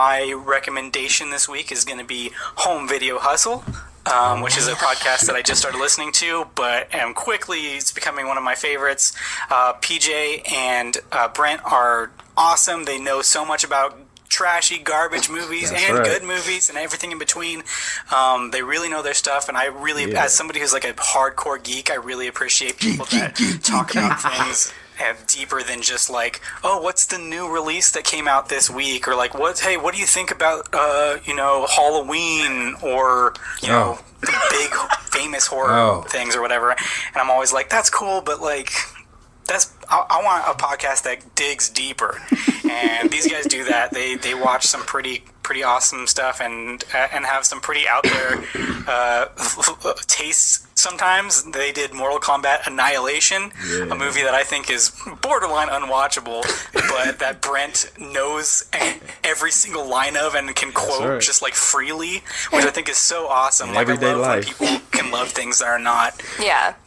my recommendation this week is going to be Home Video Hustle, which is a podcast that I just started listening to, but it's becoming one of my favorites. PJ and Brent are awesome. They know so much about trashy garbage movies good movies and everything in between. They really know their stuff, and I really, as somebody who's like a hardcore geek, I really appreciate people that talk about things deeper than just like, oh, what's the new release that came out this week, or like, what do you think about Halloween, or know the big famous horror things or whatever. And I'm always like, that's cool, but like, I want a podcast that digs deeper, and these guys do that. They watch some pretty awesome stuff and have some pretty out there tastes. Sometimes they did Mortal Kombat Annihilation, a movie that I think is borderline unwatchable, but that Brent knows every single line of and can quote just like freely, which I think is so awesome. Like, I love when people can love things that are not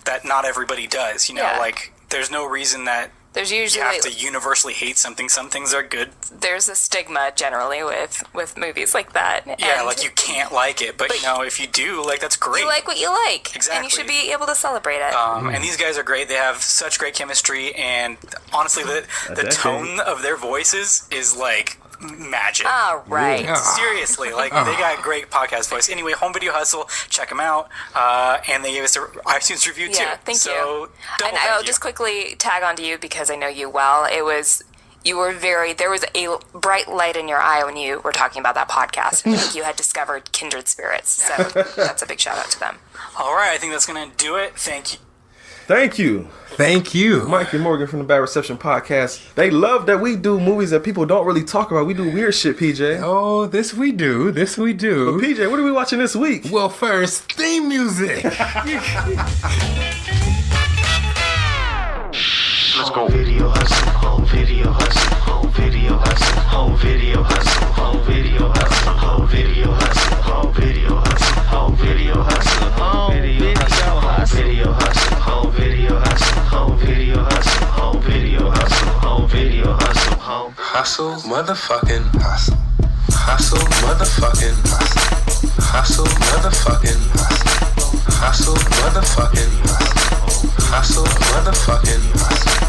that not everybody does. Like. There's no reason that you have to universally hate something. Some things are good. There's a stigma generally with movies like that. Yeah, like you can't like it, but if you do, like, that's great. You like what you like. Exactly. And you should be able to celebrate it. And these guys are great. They have such great chemistry, and honestly, the tone of their voices is like magic. Oh, right. Seriously, like, they got a great podcast voice. Anyway, Home Video Hustle, check them out. And they gave us an iTunes review too. Yeah, thank you. And I'll just quickly tag onto you because I know you well. There was a bright light in your eye when you were talking about that podcast. I think you had discovered kindred spirits. So that's a big shout out to them. All right, I think that's going to do it. Thank you. Thank you. Mike and Morgan from the Bad Reception Podcast. They love that we do movies that people don't really talk about. We do weird shit, PJ. Oh, this we do. But PJ, what are we watching this week? Well, first, theme music. Let's go. Video hustle, home video hustle, home video hustle, home video hustle, home video hustle, home video hustle, home video hustle, home video hustle, home video hustle, home video hustle, home video hustle, home video hustle, home video hustle, home Hustle, motherfucking hustle. Hustle, motherfucking hustle. Hustle, motherfucking hustle. Hustle, motherfucking hustle. Hustle, motherfucking hustle.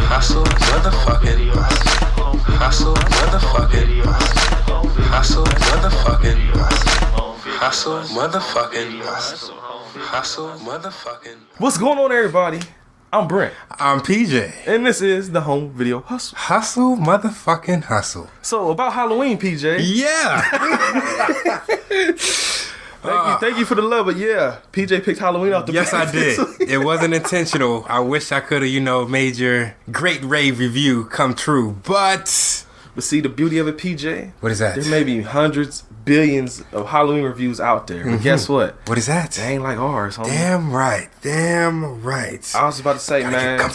Hustle, motherfucking hustle. Hustle, motherfucking hustle. Hustle, motherfucking hustle. Hustle, motherfucking hustle. Hustle, motherfucking. What's going on, everybody? I'm Brent. I'm PJ. And this is the Home Video Hustle. Hustle, motherfucking hustle. So, about Halloween, PJ. Yeah. Thank you for the love, but yeah, PJ picked Halloween off the Yes, I did. It wasn't intentional. I wish I could have, made your great rave review come true, but see, the beauty of it, PJ. What is that? There may be hundreds, billions of Halloween reviews out there, but guess what? What is that? They ain't like ours, homie. Damn right. I was about to say, man, are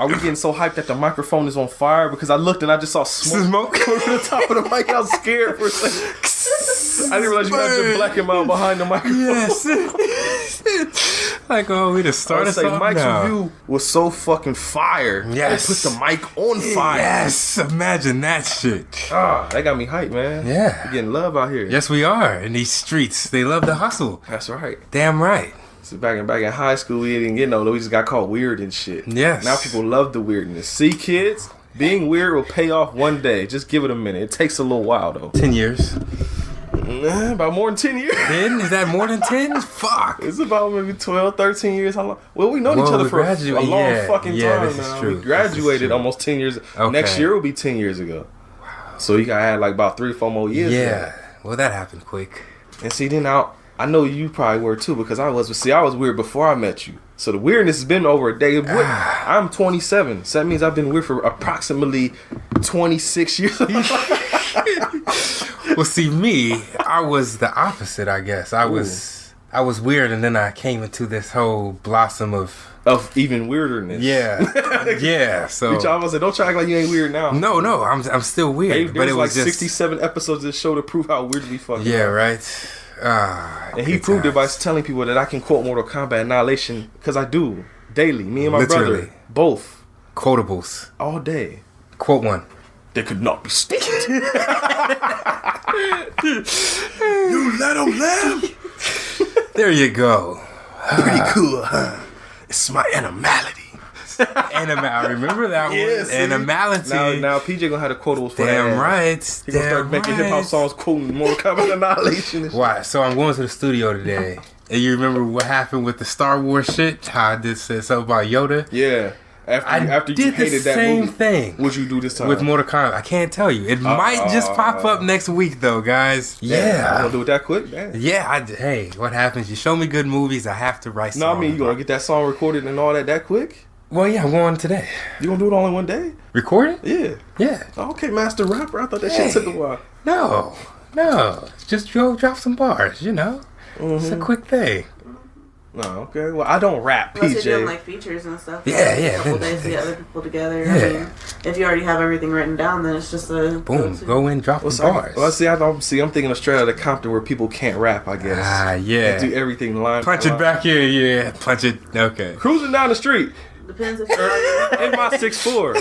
we getting so hyped that the microphone is on fire? Because I looked and I just saw smoke coming from the top of the mic. I was scared for a second. I didn't realize you had your black and mild behind the microphone. Yes. We just started something Mike's now. review was so fucking fire. Yes. They put the mic on fire. Yes. Imagine that shit. That got me hyped, man. Yeah. We're getting love out here. Yes, we are. In these streets, they love the hustle. That's right. Damn right. So back in high school, we didn't get we just got called weird and shit. Yes. Now people love the weirdness. See, kids, being weird will pay off one day. Just give it a minute. It takes a little while, though. 10 years. About more than 10 years. 10? Is that more than 10? Fuck. It's about maybe 12, 13 years. How long? Well, we known each other for a long fucking time this now. Is true. We graduated almost 10 years. Okay. Next year will be 10 years ago. So you gotta add about 3 or 4 more years. Yeah. Well, that happened quick. And see, then I know you probably were too, because I was weird before I met you. So the weirdness has been over a day. I'm 27, so that means I've been weird for approximately 26 years. Well, see, me, I was the opposite, I guess. I was weird, and then I came into this whole blossom of even weirderness. Yeah. Yeah. So Bitch, I was like, don't try to act like you ain't weird now. No, I'm still weird. Hey, but it was just 67 episodes of this show to prove how weird we fucking are. Right. And he proved it by telling people that I can quote Mortal Kombat Annihilation, because I do daily. Me and my brother, both quotables all day. Quote one. They could not be stopped. You let him live? There you go. Pretty cool, huh? It's my animality. I remember that one. Animality. Now PJ gonna have the quotables for that. Damn right. He gonna start making hip hop songs quoting Mortal Kombat Annihilation and shit. Why? So I'm going to the studio today. And you remember what happened with the Star Wars shit? How I did say something about Yoda? Yeah. After you hated that same movie, thing. What'd you do this time? With Mortal Kombat. I can't tell you. It might just pop up next week, though, guys. Yeah. You gonna do it that quick? Man. Yeah. Hey, what happens? You show me good movies, I have to write songs. No, I mean, you gonna get that song recorded and all that quick? Well, yeah, I'm going today. You gonna do it all in one day? Recording? Yeah. Yeah. Okay, master rapper. I thought that shit took a while. No. Just drop some bars, you know? It's a quick thing. Oh, okay. Well, I don't rap, PJ. Unless you're doing like features and stuff. Yeah. A couple days to get other people together. Yeah. I mean, if you already have everything written down, then it's just a Boom. Go in, drop the bars. Well, I'm thinking of straight out of Compton where people can't rap, I guess. Yeah. They do everything line. Punch it back here, yeah. Punch it. Okay. Cruising down the street. Depends if you're In my 6'4".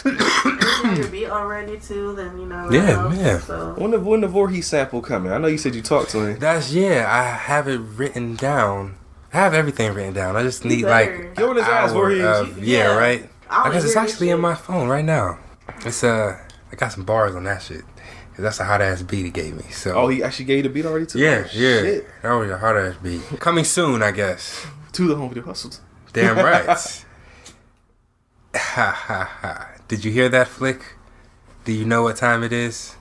if your beat already too, then you know. Yeah. So. When the Voorhees sample coming? I know you said you talked to him. I have it written down. I have everything written down. I just need like Yo, this ass Voorhees. yeah, right. I Because it's actually in my phone right now. It's I got some bars on that shit. 'Cause that's a hot ass beat he gave me. So. Oh, he actually gave you the beat already too? Yeah. Shit. That was a hot ass beat. Coming soon, I guess. To the home video hustles. Damn right. Ha. Did you hear that flick? Do you know what time it is?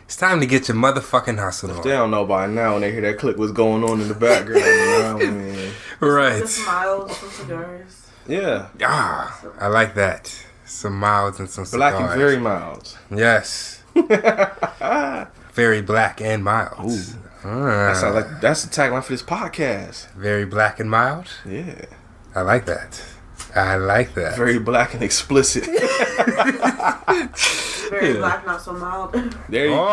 It's time to get your motherfucking hustle on. They don't know by now when they hear that clip was going on in the background. Man. Right. Some smiles, some cigars. Yeah. I like that. Some milds and some cigars. Black and very mild. Yes. Very black and mild. That's the tagline for this podcast. Very black and mild? Yeah. I like that. Very black and explicit. Very black, not so mild. There you go.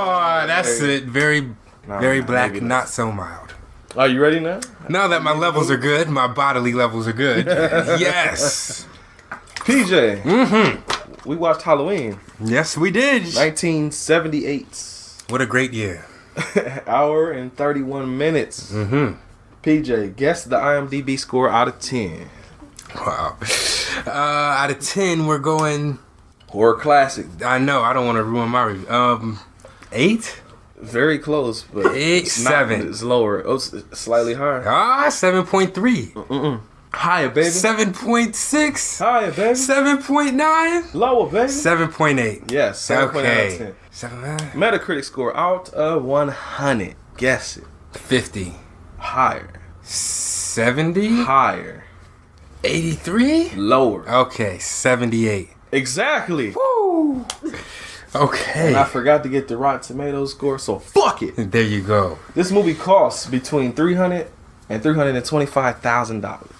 That's it. Very black, not so mild. Are you ready now? Now that my levels are good, my bodily levels are good. Yes. PJ. Mm-hmm. We watched Halloween. Yes, we did. 1978. What a great year. Hour and 31 minutes. Mm-hmm. PJ, guess the IMDb score out of 10. Wow. Out of 10, we're going... Horror classic. I know, I don't want to ruin my review. 8? Very close, but 8, 7. It's lower. Oh, it's slightly higher. 7.3. Higher, baby. 7.6. Higher, baby. 7.9. Lower, baby. 7.8. Yes, 7.8 okay. out of 10. 7, Metacritic score out of 100. Guess it. 50. Higher. 70. Higher. 83. Lower. Okay, 78. Exactly. Woo. Okay. And I forgot to get the Rotten Tomatoes score, so fuck it. There you go. This movie costs between $300,000 and $325,000.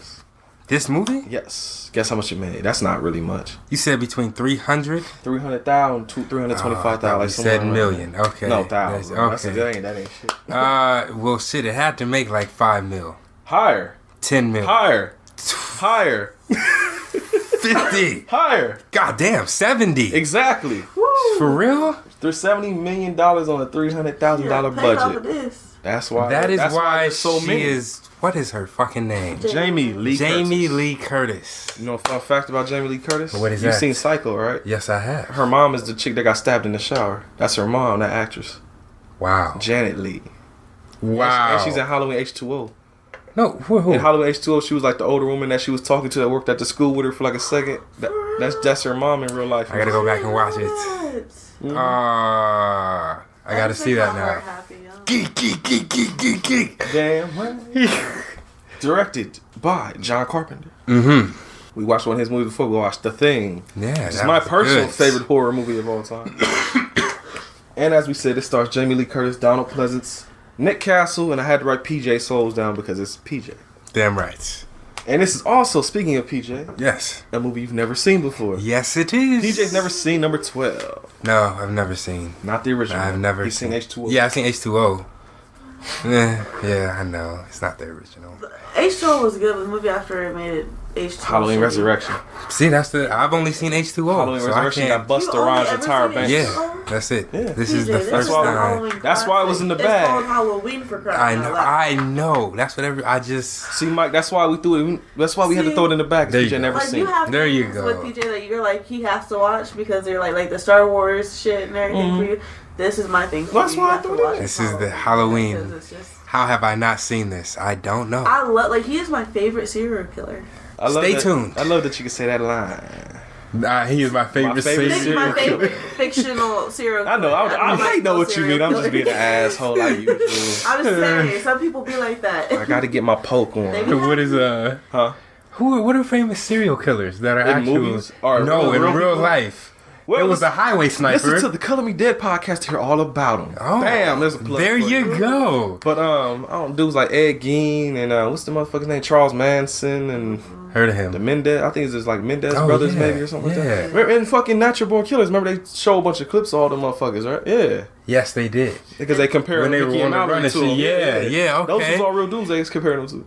This movie? Yes. Guess how much it made? That's not really much. You said between 300? $300,000 to $325,000. You said million. Okay. No, thousand. Okay. That ain't shit. Well, shit, it had to make like 5 mil. Higher. 10 mil. Higher. 50. Higher. God damn, 70. Exactly. For real? There's $70 million on a $300,000 budget. This. That's why. That is why there's so she many. is. What is her fucking name? Jamie Lee Curtis. You know a fun fact about Jamie Lee Curtis? What is You've that? seen Psycho, right? Yes, I have. Her mom is the chick that got stabbed in the shower. That's her mom, that actress. Wow. Janet Lee. Wow. And she's in Halloween H2O. No, who? In Halloween H2O, she was like the older woman that she was talking to that worked at the school with her for like a second. That's her mom in real life. I gotta go back and watch it. I gotta see that now. Geek. Damn right. Directed by John Carpenter. Mm-hmm. We watched one of his movies before. We watched The Thing. Yeah, It's my personal favorite horror movie of all time. And as we said, it stars Jamie Lee Curtis, Donald Pleasance, Nick Castle, and I had to write PJ Souls down because it's PJ. Damn right. And this is also, speaking of PJ, Yes. a movie you've never seen before. Yes, it is. PJ's never seen number 12. No, I've never seen. Not the original. I've never He's seen H2O. Yeah, I've seen H2O. Yeah, I know. It's not the original. H2O was good, but the movie after it made it H2O. Halloween Resurrection. See, I've only seen H2O. Halloween so Resurrection I got can't. Busta Rhymes' entire bank. Yeah. That's it. Yeah. This is the This first is a time. Halloween That's why it was in the classic. It's called bag. Halloween for crying out loud. I know. That's what I just. See, Mike, that's why we threw it. That's why we had to throw it in the back. There Because you PJ go. never Like seen you it. have There you things go. with PJ that you're like he has to watch because they're like the Star Wars shit and everything for you. This is my thing. For That's you. why I You have to threw it in. watch This is the because Halloween. it's just- How have I not seen this? I don't know. I love like he is my favorite serial killer. I love Stay that- tuned. I love that you can say that line. He is my favorite. favorite He's serial my favorite fictional serial killer. I know. I know what you mean. I'm just being an asshole like usual. I'm just saying. Some people be like that. I got to get my poke on. Maybe- What is Huh? What are famous serial killers that are In actual? movies? Or No, in real real people? life. Well, it was a highway sniper. Listen to the Color Me Dead podcast to hear all about them. Oh, Bam, there's a plug. There for you go. But I don't dudes like Ed Gein and what's the motherfucker's name? Charles Manson and Heard of him. the Mendez. I think it's just like Mendez Oh, brothers yeah. maybe or something like Yeah. that. Remember in fucking Natural Born Killers, remember they show a bunch of clips of all them motherfuckers, right? Yeah. Yes, they did. Because they compare When they Ricky were and on the Mallory run and to shit. them. Yeah, okay. Those was all real dudes they was comparing them to.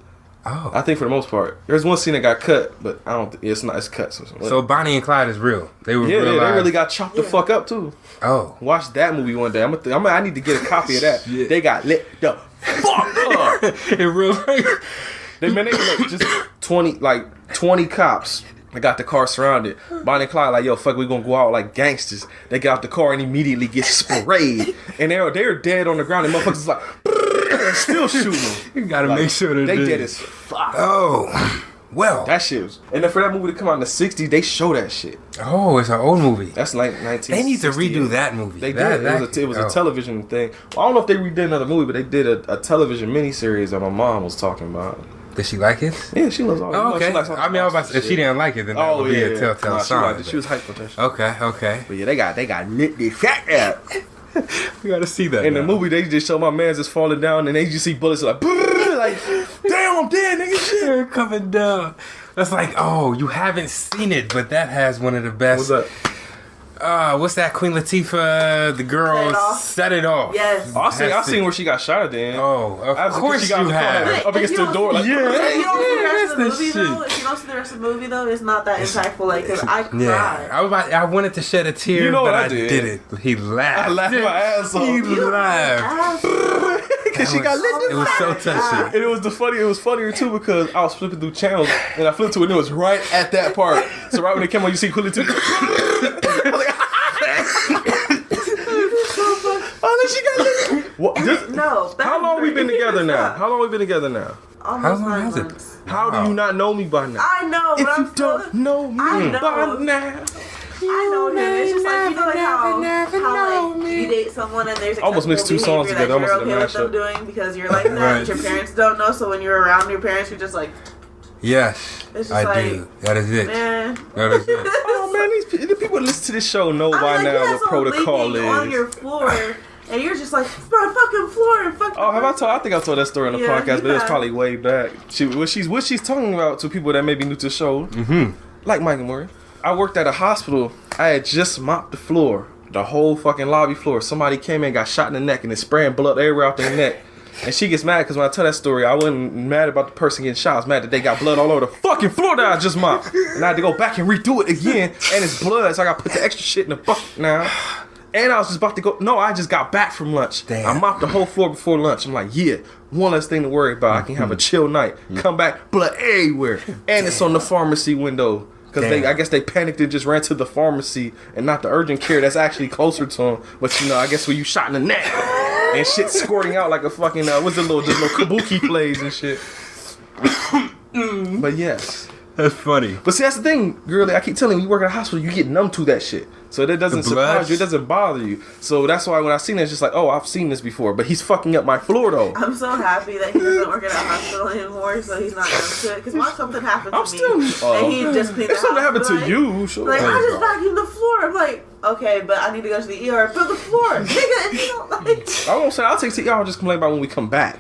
Oh, I think for the most part. There's one scene that got cut, but I don't think it's not. It's cut. so Bonnie and Clyde is real. They were yeah, real. they live. really got chopped the fuck up too. Oh, Watch that movie one day. I need to get a copy of that. Shit. They got lit the fuck up. in real life. They like just 20 cops. They got the car surrounded. Bonnie and Clyde like, yo, fuck, we gonna go out like gangsters. They get out the car and immediately get sprayed. And they're dead on the ground. And motherfuckers is like, still shooting them. You gotta Like, make sure that they dead as fuck. Oh, well. That shit was. And then for that movie to come out in the 60s, they show that shit. Oh, it's an old movie. That's like 19. They need to redo that movie. They That- did. It was a oh. television thing. Well, I don't know if they redid another movie, but they did a television miniseries that my mom was talking about. Did she like it? Yeah, she loves all. Oh, okay. She likes all I mean, I was about to, the if she shit. didn't like it, then that would be a telltale Nah, sign. She was hyped with that shit. Okay. But yeah, they got lit this shit out. We gotta see that. In the now. movie, they just show my man's just falling down, and they just see bullets like, like, damn, I'm dead, nigga. Shit. They're coming down. That's like, oh, you haven't seen it, but that has one of the best. What's that? What's that? Queen Latifah, the girl, Set It Off. Yes. Oh, I seen where she got shot at the end. Oh, of After course she got you in the car, have. up against If you the door, like, If you don't see the rest of the that's the movie, though, shit. if you don't see the rest of the movie, though, it's not that impactful. Like, cause I cried. Yeah, I wanted to shed a tear, You know but what I I did? didn't. He laughed. I laughed my ass off. He laughed. Because she got lit. It was so touching. And it was funnier too because I was flipping through channels and I flipped to it and it was right at that part. So right when it came on, you see Quilly too. Oh, then she got lit. What? No. How long we been together now? Stop. How long we been together now? Almost How long 9 has it? months. How do you not know me by now? I know, If but I'm you don't know me I know. by now. I know him. It's just like, you know, like how like, you date someone and there's Almost mixed two acceptable songs behavior together, that almost you're did a okay with them mashup. doing because you're like that, Right. but your parents don't know. So when you're around your parents, you're just like, Yes, It's just I like, do. That is it. man. That is it. Oh man, the people that listen to this show know by I'm like, now you what have someone protocol leaking on is. your floor, and you're just like, it's my fucking floor and fucking. Oh, have I told? I think I told that story on the Yeah, podcast, you but it was have. probably way back. What she's talking about to people that may be new to the show, like Mike and Murray. I worked at a hospital. I had just mopped the floor, the whole fucking lobby floor. Somebody came in, got shot in the neck, and it's spraying blood everywhere out their neck. And she gets mad because when I tell that story, I wasn't mad about the person getting shot. I was mad that they got blood all over the fucking floor that I just mopped. And I had to go back and redo it again. And it's blood, so I got to put the extra shit in the bucket now. And I was just about to go. No, I just got back from lunch. Damn. I mopped the whole floor before lunch. I'm like, yeah, one less thing to worry about. I can have a chill night. Come back, blood everywhere. And it's on the pharmacy window. Because I guess they panicked and just ran to the pharmacy and not the urgent care that's actually closer to them. But you know, I guess when you shot in the neck and shit squirting out like a fucking, what's the little kabuki plays and shit. But yes. That's funny. But see, that's the thing, girlie. I keep telling you, you work at a hospital, you get numb to that shit. So that doesn't The blood? surprise you. It doesn't bother you. So that's why when I seen it, it's just like, oh, I've seen this before. But he's fucking up my floor, though. I'm so happy that he doesn't work at a hospital anymore, so he's not numb to it. Because once something happened to I'm still. me, and he just cleaned the If something house, happened like, to you, sure. like, There I you just go. vacuumed the floor. I'm like, okay, but I need to go to the ER for the floor. Nigga, if you don't like, I won't say I'll take to y'all. Just complain about when we come back.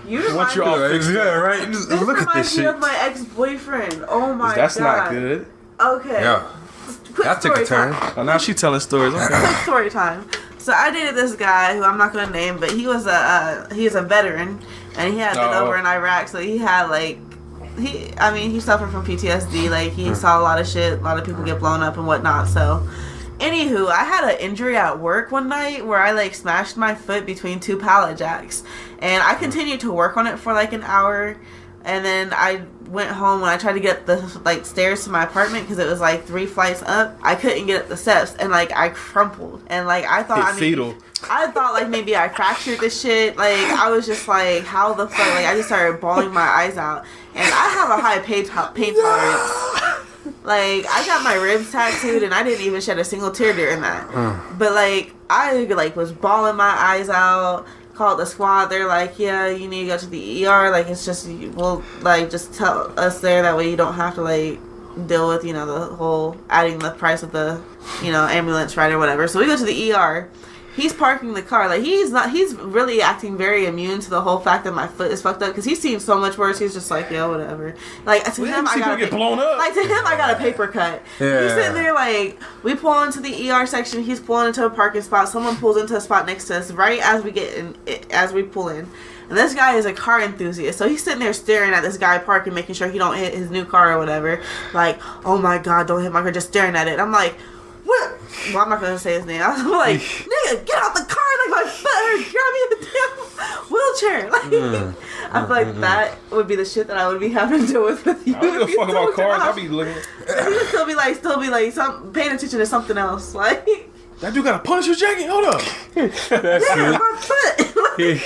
you remind Once you're me- off fixed. Yeah, right. This Look at reminds this me shit. of my ex-boyfriend. Oh my That's god. not good. Okay. Yeah, Quick that took a story turn. time. Oh, now she telling stories. Okay. Quick story time. So I dated this guy who I'm not gonna name, but he was a veteran, and he had been Oh. over in Iraq, so he had like he suffered from PTSD. Like he saw a lot of shit, a lot of people get blown up and whatnot. So Anywho, I had an injury at work one night where I like smashed my foot between 2 pallet jacks, and I continued to work on it for like an hour, and then I went home when I tried to get the like stairs to my apartment because it was like 3 flights up. I couldn't get up the steps, and like I crumpled, and like I thought I thought like maybe I fractured this shit. Like I was just like, how the fuck? Like I just started bawling my eyes out, and I have a high pain tolerance. Like I got my ribs tattooed, and I didn't even shed a single tear during that. But like I like was bawling my eyes out. Called the squad. They're like, yeah, you need to go to the ER. Like it's just we'll like just tell us there. That way you don't have to like deal with the whole adding the price of the ambulance ride or whatever. So we go to the ER. He's parking the car. Like he's really acting very immune to the whole fact that my foot is fucked up because he seems so much worse. He's just like, yeah, whatever. Like to him, I got get blown up. Like to him, I got a paper cut. Yeah. He's sitting there like we pull into the ER section. He's pulling into a parking spot. Someone pulls into a spot next to us right as we get in, as we pull in. And this guy is a car enthusiast, so he's sitting there staring at this guy parking, making sure he don't hit his new car or whatever. Like, oh my god, don't hit my car! Just staring at it. I'm like, what? Well, I'm not gonna say his name. I'm like, nigga, get out the car! Like my foot hurts. Grab me in the damn wheelchair. Like, I feel like that would be the shit that I would be having to deal with you. I don't give a fuck about cars. I'll be looking. He would still be like, paying attention to something else. Like that dude got a Punisher jacket. Hold up. yeah, my foot.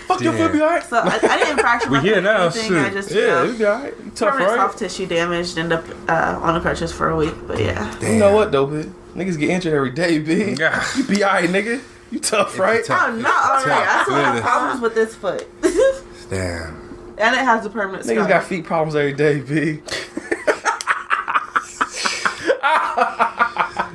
Fuck your foot, be alright. So I didn't fracture my foot or anything. I just it'll be alright. You tough, permanent right? soft tissue damage. End up on a crutches for a week. But yeah. Damn. You know what though, bitch? Niggas get injured every day, B. Yeah. You be alright, nigga. You tough, right? I'm not alright. I still have problems with this foot. Damn. And it has a permanent scar. Niggas got feet problems every day, B.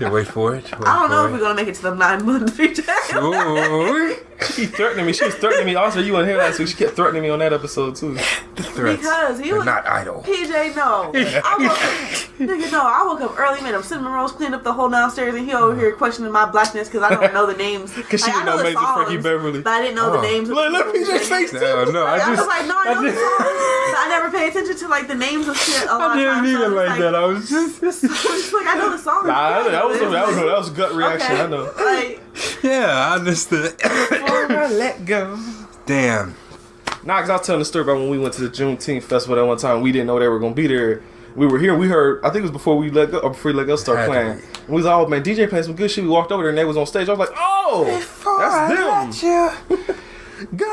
Yeah, wait for it. I don't know if we're gonna make it to the 9-month PJ. Ooh. She keep threatening me. She was threatening me. Also, you weren't here last week. She kept threatening me on that episode too. Because he was not idle. PJ, no. I woke up early, made him cinnamon rolls, cleaned up the whole downstairs, and he over here questioning my blackness because I don't know the names. Because she didn't know the Major songs, Frankie Beverly. But I didn't know the names. Look, PJ's face too. No, I was like, no, I know the songs. But I never pay attention to like the names of shit a lot of times. I didn't even like that. I was just like, I know the songs. Nah, that was gut reaction. Okay. I know. Like, yeah, I understood. Before I let go. Damn. Nah, cause I was telling the story about when we went to the Juneteenth festival that one time. We didn't know they were gonna be there. We were here. We heard. I think it was before we let go, or before we let go start playing. And we was all, man, DJ playing some good shit. We walked over there and they was on stage. I was like, oh, that's them. Go.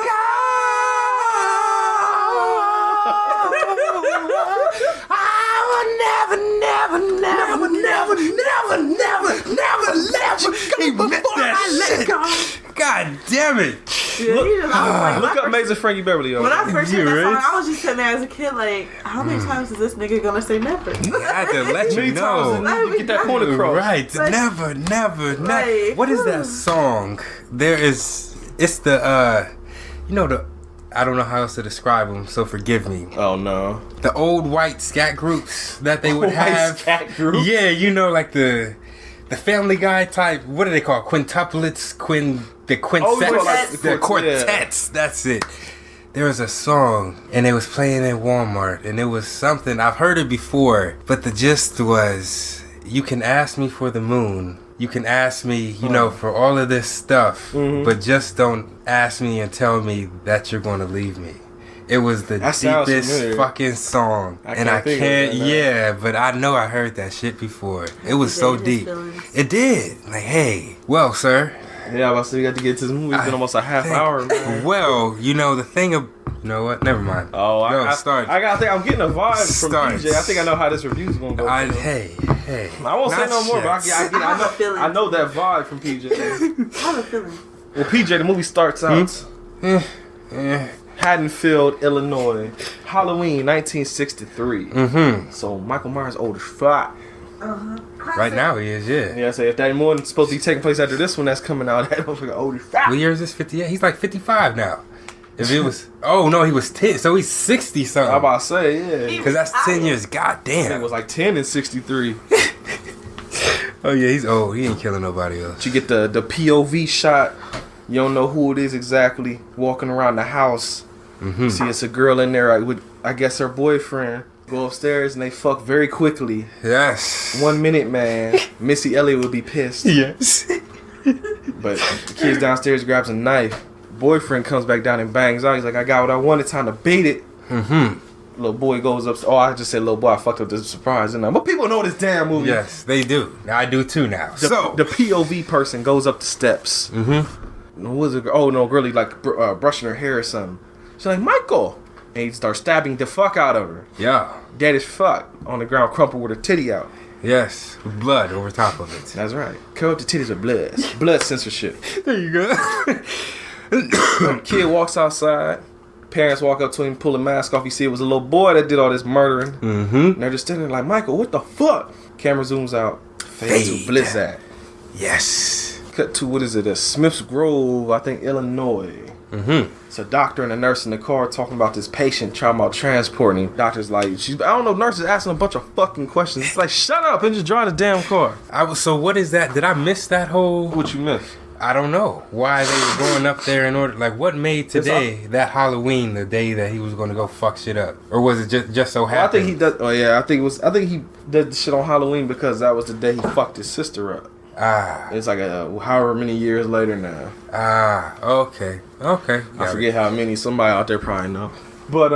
Never let you go before I let go. God damn it. Yeah, look up Major Frankie Beverly. When I first heard that song, I was just sitting there as a kid, like, how many times is this nigga gonna say never? I had to let you know. You get that point across. Right. Like, never. like, What is that song? It's the, I don't know how else to describe them, so forgive me. Oh, no. The old white scat groups that they would have. Scat group? Yeah, like the Family Guy type. What are they called? Quintuplets, the quintets, the quartets. Yeah. That's it. There was a song, and it was playing in Walmart, and it was something I've heard it before, but the gist was, you can ask me for the moon. You can ask me, for all of this stuff, but just don't ask me and tell me that you're going to leave me. It was the deepest fucking song. And I can't, but I know I heard that shit before. It was so deep. It did. Like, hey, well, sir. Yeah, I we got to get to this movie. It's been almost a half hour, man. Well, the thing of, you know what? Never mind. Oh, I'm getting a vibe from PJ. I think I know how this review's going to go. Hey. I won't say no more, but I know that vibe from PJ. I have a feeling. Well, PJ, the movie starts out. Haddonfield, Illinois. Halloween, 1963. So Michael Myers old as fuck. Right now he is, yeah. Yeah, so if that more than supposed to be taking place after this one that's coming out, that motherfucker old as fuck. What year is this? 58? He's like 55 now. If it was, oh no, he was 10, so he's 60 something. I'm about to say, yeah. Because that's 10 years, goddamn. It was like 10 in 63. Oh yeah, he's old. He ain't killing nobody else. You get the POV shot. You don't know who it is exactly. Walking around the house. See, it's a girl in there with, I guess, her boyfriend. Go upstairs and they fuck very quickly. Yes. 1 minute, man. Missy Elliott would be pissed. Yes. But the kid's downstairs, grabs a knife. Boyfriend comes back down and bangs out. He's like, I got what I wanted. Time to beat it. Little boy goes up. Oh, I just said little boy. I fucked up the surprise. But people know this damn movie. Yes, they do. I do too now. The POV person goes up the steps. Was it? Oh no, girlie like brushing her hair or something. She's like, Michael, and he starts stabbing the fuck out of her. Yeah. Dead as fuck on the ground, crumpled with her titty out. Yes, with blood over top of it. That's right. Cover up the titties with blood. Blood censorship. There you go. Kid walks outside. Parents walk up to him, pull a mask off. You see it was a little boy that did all this murdering. And they're just standing there like, Michael, what the fuck? Camera zooms out. Fade to Blizzard. Yes. Cut to, what is it? Smith's Grove, I think, Illinois. It's a doctor and a nurse in the car talking about this patient, trying about transporting him. Doctor's like, I don't know, nurse is asking a bunch of fucking questions. It's like, shut up and just drive the damn car. So what is that? Did I miss that whole... What you miss? I don't know why they were going up there in order. Like, what made today that Halloween the day that he was going to go fuck shit up, or was it just so happened? I think he does. Oh yeah, I think he did the shit on Halloween because that was the day he fucked his sister up. It's like however many years later now. Okay. I forget how many. Somebody out there probably know. But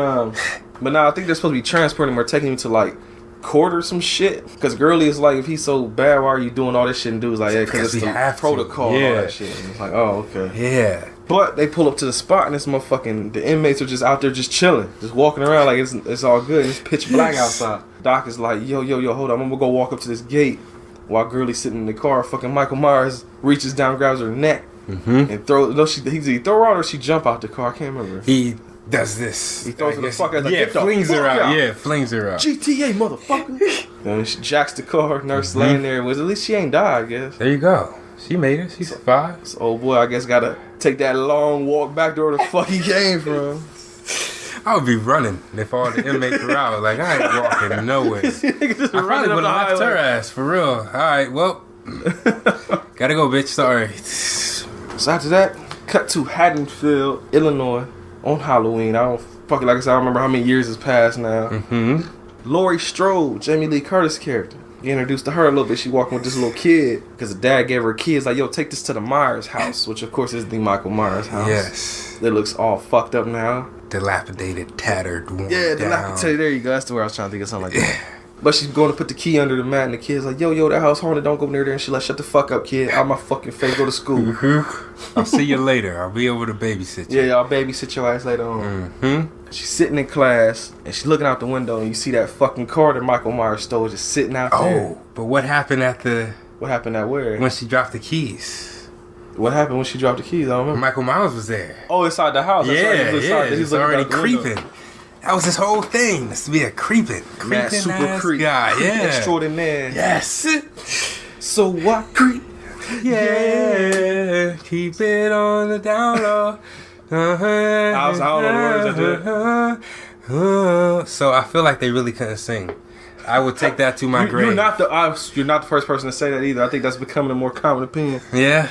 now I think they're supposed to be transporting him or taking him to like court or some shit. Because girlie is like, if he's so bad, why are you doing all this shit? And dude's like, yeah, because it's the protocol and all that shit. And it's like, oh, okay. Yeah. But they pull up to the spot and the inmates are just out there just chilling, just walking around like it's all good. It's pitch black outside. Doc is like, yo, hold on, I'm gonna go walk up to this gate while girlie's sitting in the car. Fucking Michael Myers reaches down, grabs her neck, and throws. He either throw her out or she jump out the car. I can't remember. He does this. He throws her the fuck out. Like, flings her out. Yeah, flings her out. GTA, motherfucker. And she jacks the car. Nurse laying there. At least she ain't died, I guess. There you go. She made it. She survived. So old boy, I guess, gotta take that long walk back to where the fuck he came from. I would be running if all the inmates were out. Like, I ain't walking nowhere. I probably would have left her ass, for real. All right, well, gotta go, bitch. Sorry. So after that, cut to Haddonfield, Illinois, on Halloween. Like I said, I don't remember how many years has passed now. Laurie Strode, Jamie Lee Curtis character. Get introduced to her a little bit. She walking with this little kid because the dad gave her a kid. It's like, yo, take this to the Myers house, which of course is the Michael Myers house. Yes. It looks all fucked up now. Dilapidated, tattered, worn down. Dilapidated. There you go. That's the word I was trying to think of, something like that. But she's going to put the key under the mat, and the kid's like, yo, that house haunted. Don't go near there. And she's like, shut the fuck up, kid. Out my fucking face. Go to school. I'll see you later. I'll be over to babysit you. Yeah, I'll babysit your ass later on. She's sitting in class, and she's looking out the window, and you see that fucking car that Michael Myers stole just sitting out there. Oh, but what happened at where? When she dropped the keys. What happened when she dropped the keys? I don't remember. Michael Myers was there. Oh, inside the house. That's right. He's already creeping. That was his whole thing. This to be a creeping super creep guy. Yeah. Extraordinaire. Yes. So what creep? Yeah. Keep it on the down low. I don't know the words. So I feel like they really couldn't sing. I would take that to my grave. You're not the first person to say that either. I think that's becoming a more common opinion. Yeah.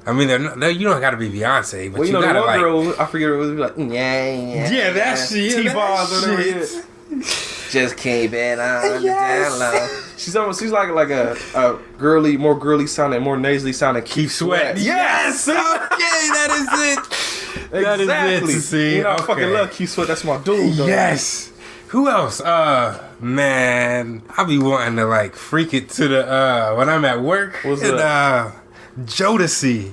I mean, you don't got to be Beyonce, but you got to like. Girl, I forget it was like, yeah, that's shit. T-Bars or whatever. Just keep it on the down low. She's like a girly, more girly sounding, more nasally sounding. Keep Sweat. Yes. Okay, that is it. That exactly. is it. See, I fucking love Keith Sweat. That's my dude. Though. Yes. Who else? Man, I be wanting to like freak it to the when I'm at work. What's that? Jodeci.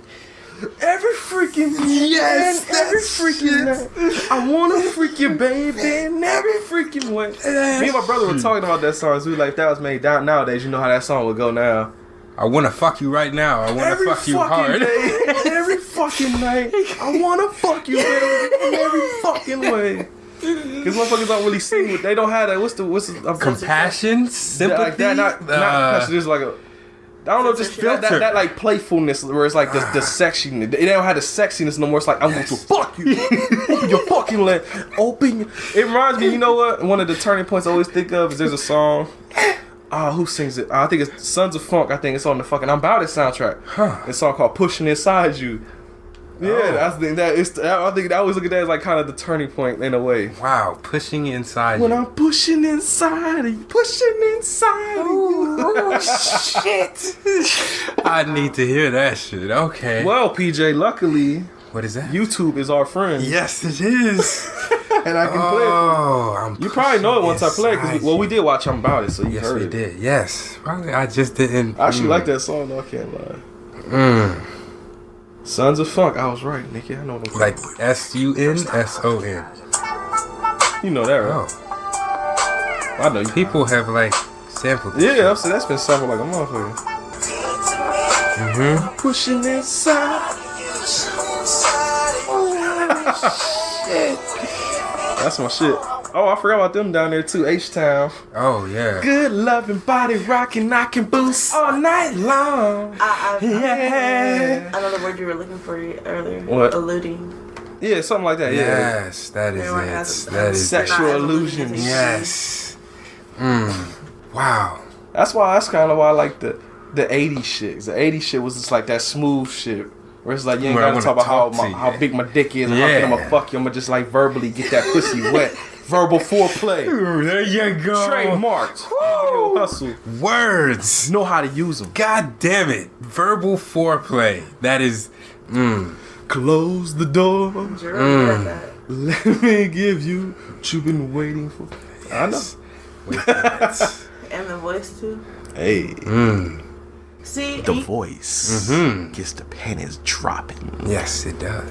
Every freaking every freaking night. I wanna freak you, baby, in every freaking way. Me and my brother were talking about that song. So we like, that was made down nowadays. You know how that song would go now. I wanna fuck you right now. I wanna fuck you hard. Every fucking night. I wanna fuck you, baby, in every fucking way. Because motherfuckers don't really sing. They don't have that. What's the compassion, sympathy? Like that, not compassion. There's like a. I don't know, just that like playfulness where it's like the sexiness. They don't have the sexiness no more. It's like, I'm going to fuck you. Open your fucking leg. Open. It reminds me, you know what? One of the turning points I always think of is there's a song. Who sings it? I think it's Sons of Funk. I think it's on the fucking I'm About It soundtrack. It's a song called Pushing Inside You. Yeah, I think I always look at that as like kind of the turning point in a way. Wow, pushing inside When you. I'm pushing inside of you, Oh, shit. I need to hear that shit. Okay. Well, PJ, luckily, What is that? YouTube is our friend. Yes, it is. And I can play it. Oh, You probably know it once I play it. inside Well, we you. did watch him about it, so you Yes, heard we it. did. Yes. Probably I just didn't. I actually like that song, though. I can't lie. Sons of Funk. I was right, Nikki. I know what I'm Like SUNSON. You know that, right? Oh, I know you. people have like sampled this Yeah, that's been sampled like a motherfucker. Pushing inside. That's my shit. Oh, I forgot about them down there too. H-Town. shit. Oh yeah. Good loving body rocking, I can boost all night long. Yeah. I know the word you were looking for earlier. What? Alluding. Yeah, something like that. Yeah. Yes, that is They weren't it. as- That is Sexual Not as illusions. alluding as Yes. Wow. That's kind of why I like the 80s shit. 'Cause the 80s shit was just like that smooth shit. Where it's like, you ain't Where I gotta wanna talk about talk to how you. big my dick is and how Yeah. good I'ma fuck you. I'ma just like verbally get that pussy wet. Verbal foreplay. Ooh, there you go. Trademarked. Video hustle. Words. Know how to use them. God damn it. Verbal foreplay. That is. Close the door. You're really good at that. Let me give you what you've been waiting for. I know. Wait for that. And the voice too. Hey. See, The voice gets the pennies dropping. Yes, it does.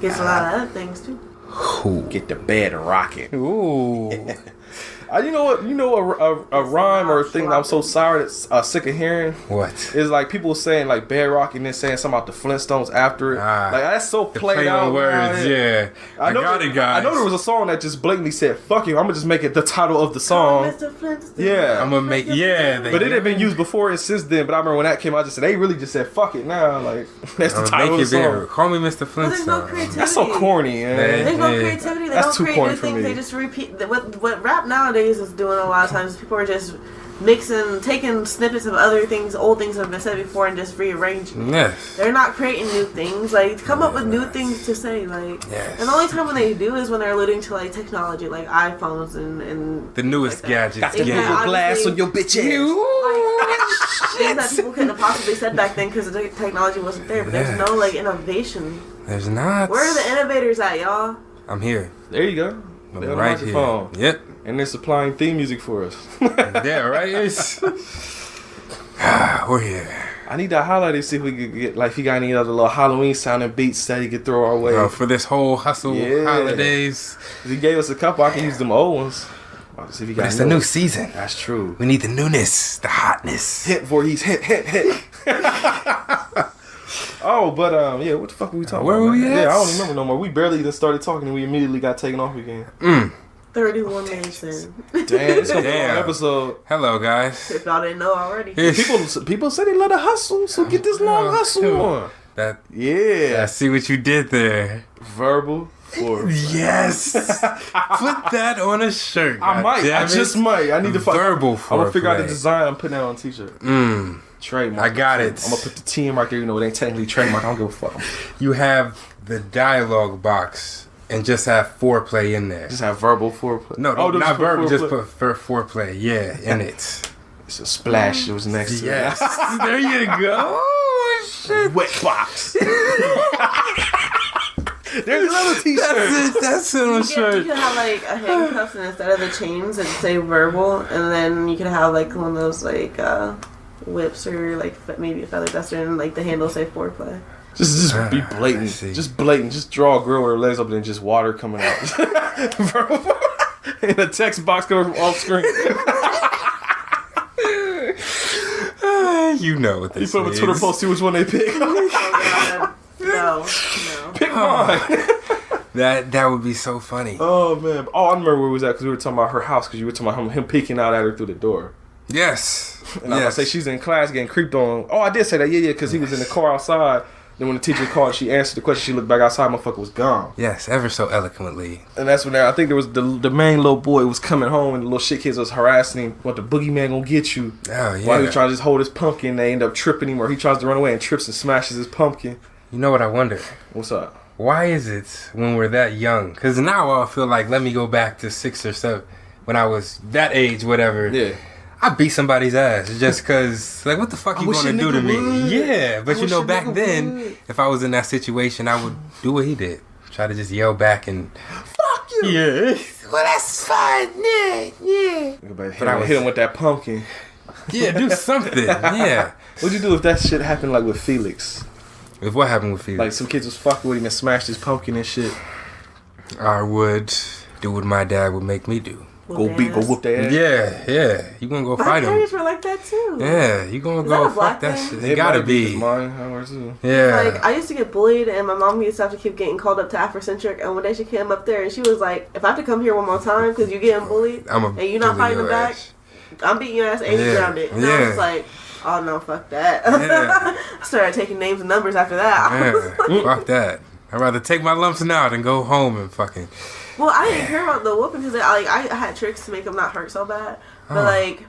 gets a lot of other things too. Get the bed rocking. Ooh. You know what? A rhyme or a thing that I'm so sick of hearing What? is like people saying like bed rocking and then saying something about the Flintstones after it. Ah, like that's so The played play out. on words, man. yeah. I got it, guys. I know there was a song that just blatantly said "fuck you." I'm gonna just make it the title of the song. Mr. Flintstone. Yeah. I'm gonna make, yeah. But it had been used before and since then. But I remember when that came out, I just said they really just said "fuck it" now. Like that's the title of the song. Call me Mr. But there's no Flintstone. creativity. That's so corny, man. There's no Yeah. creativity. They That's don't too create corny new for things. me. They just repeat. What rap nowadays is doing a lot of times, people are just taking snippets of other things, old things that have been said before, and just rearranging. Yes. They're not creating new things. Like, come up with new things to say. Like, Yes. and the only time when they do is when they're alluding to like technology, like iPhones and The newest like that. gadgets. Got to Yeah. put your glass on your bitch ass. things that people couldn't have possibly said back then because the technology wasn't there. But there's no like innovation. There's not. Where are the innovators at, y'all? I'm here. There you go. I'm They're on the right microphone. here. Yep. And they're supplying theme music for us. Yeah, right? It's... We're here. I need to highlight it, see if we could get, like, if he got any other little Halloween sounding beats that he could throw our way. For this whole hustle Yeah. holidays. He gave us a couple, I can use them old ones. I'll see if he got But it's the new new ones. season. That's true. We need the newness, the hotness. Hint Voorhees, hint. Oh, but yeah, what the fuck were we talking Where about? were we man? at? Yeah, I don't remember no more. We barely even started talking and we immediately got taken off again. 31 minutes in. Damn, it's gonna be a long Damn. episode. Hello, guys. If y'all didn't know already. People say they love to hustle, so get this long hustle on. That I Yeah, see what you did there. verbal for. Yes. Put that on a shirt. I might. I just might. I need to find. Verbal I'm gonna figure out the foreplay. design. I'm putting that on a t-shirt. Trademark. I got it. I'm gonna put the TM right there. You know, it ain't technically trademark. I don't give a fuck. You have the dialogue box and just have foreplay in there. Just have verbal foreplay. No, just not put verbal. Just foreplay. put foreplay. Yeah, in it. It's a splash. It was next to Yes. There you go. Oh, it. shit. Wet box. There's another t-shirt. That's on a You shirt. could have like a handcuffs and instead of the chains it'd say verbal, and then you could have like one of those like whips or like maybe a feather duster, and like the handle say foreplay. Just be I blatant. see. Just blatant. Just draw a girl with her legs up and then just water coming out. And a text box coming from off screen. You know what You this put up a is. Twitter post, see which one they pick. Oh god, no. Pick mine. That would be so funny. Oh man. Oh, I remember where we was at because we were talking about her house because you were talking about him peeking out at her through the door. Yes. And I was say she's in class getting creeped on. Oh, I did say that. Yeah, because he was in the car outside. Then when the teacher called, she answered the question. She looked back outside. Motherfucker was gone. Yes, ever so eloquently. And that's when I think there was the main little boy was coming home and the little shit kids was harassing him. What the boogeyman gonna get you? Oh, yeah. While he was trying to just hold his pumpkin, they end up tripping him, or he tries to run away and trips and smashes his pumpkin. You know what I wonder? What's up? Why is it when we're that young? Because now I feel like, let me go back to 6 or 7, when I was that age, whatever. Yeah. I beat somebody's ass just because, like, what the fuck you gonna do to me? Would. Yeah, but you know, back then, if I was in that situation, I would do what he did. Try to just yell back and fuck you. Yeah. Well, that's fine. Yeah. But I would hit him with that pumpkin. Yeah, do something. Yeah. What'd you do if that shit happened like with Felix? If what happened with Felix? Like some kids was fucking with him and smashed his pumpkin and shit. I would do what my dad would make me do. Go whoop their ass. Yeah. You gonna go fight him? My parents were like that too. Yeah, you gonna go fuck that shit. It gotta be. Mine, ours too. Yeah. Like, I used to get bullied, and my mom used to have to keep getting called up to Afrocentric. And one day she came up there, and she was like, "If I have to come here one more time because you're getting bullied, and you're not fighting them back, I'm beating your ass and you're grounded." And I was like, "Oh no, fuck that." Yeah. I started taking names and numbers after that. Yeah. Fuck that. I'd rather take my lumps now than go home and fucking. Well, I didn't care about the whooping because I had tricks to make them not hurt so bad. But like,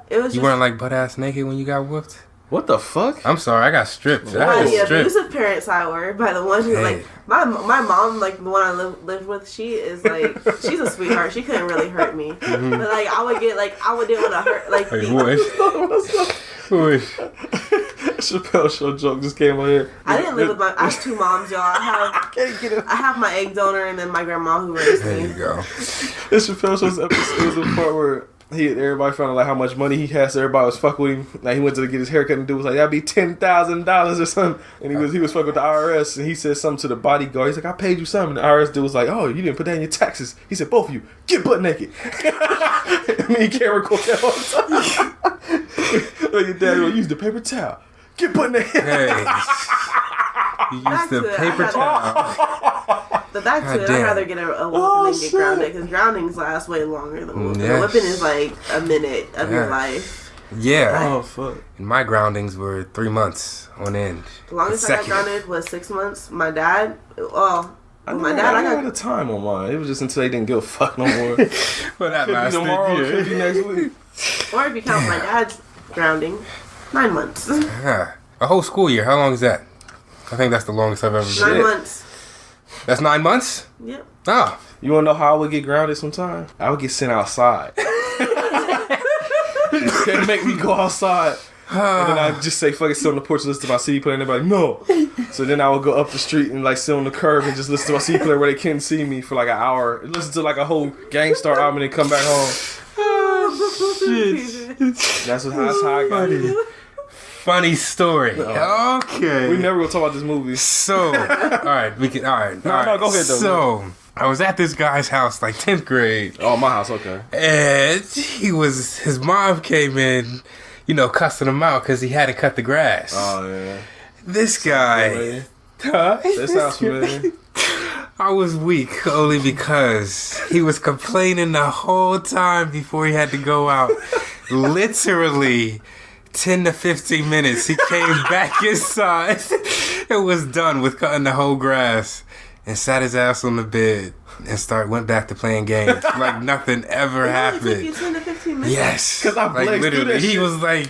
it was. You weren't like butt ass naked when you got whooped? What the fuck? I'm sorry, I got stripped. By the abusive parents I were, by the one who like my mom, like the one I lived with, she is like she's a sweetheart. She couldn't really hurt me, but like I would deal with a hurt like. Chappelle Show joke just came on here. I didn't live with I have 2 moms, y'all. I have my egg donor and then my grandma who raised me. There you go. This Chappelle Show's episode, it was a part where everybody found out like how much money he has, so everybody was fucking with him. Like he went to get his haircut and dude was like, "That'd be $10,000 or something." And he was fucking with the IRS and he said something to the bodyguard. He's like, "I paid you something." And the IRS dude was like, "Oh, you didn't put that in your taxes." He said, "Both of you get butt naked." Me and Cameron quote that all the time. Like your dad will use the paper towel. Get butt naked. Hey. You use the paper towel. But back to it, I'd rather get a whooping than get grounded because groundings last way longer than whooping. Yes. Whooping is like a minute of your life. Yeah. Oh fuck. And my groundings were 3 months on end. The longest I got grounded was 6 months. My dad, I got a time on mine. It was just until they didn't give a fuck no more. Well, that could be tomorrow, could be next week. Or if you count my dad's grounding, 9 months. Yeah. A whole school year. How long is that? I think that's the longest I've ever been. 9 months. That's 9 months? Yep. Oh. You wanna know how I would get grounded sometime? I would get sent outside. They make me go outside. And then I'd just say, fuck it, sit on the porch and listen to my CD player. And they'd be like, no. So then I would go up the street and like sit on the curb and just listen to my CD player where they couldn't see me for like an hour. And listen to like a whole Gangstar album and then come back home. Shit. That's how I got it. Funny story. Okay. We never gonna talk about this movie. So, alright. No, go ahead though. So, I was at this guy's house like 10th grade. Oh, my house, okay. And his mom came in, cussing him out because he had to cut the grass. Oh, yeah. This guy. That sounds familiar. I was weak only because he was complaining the whole time before he had to go out. Literally 10 to 15 minutes. He came back inside and was done with cutting the whole grass and sat his ass on the bed and went back to playing games like nothing ever happened. It took you 10 to 15 minutes? Yes. Because I like literally, he was like,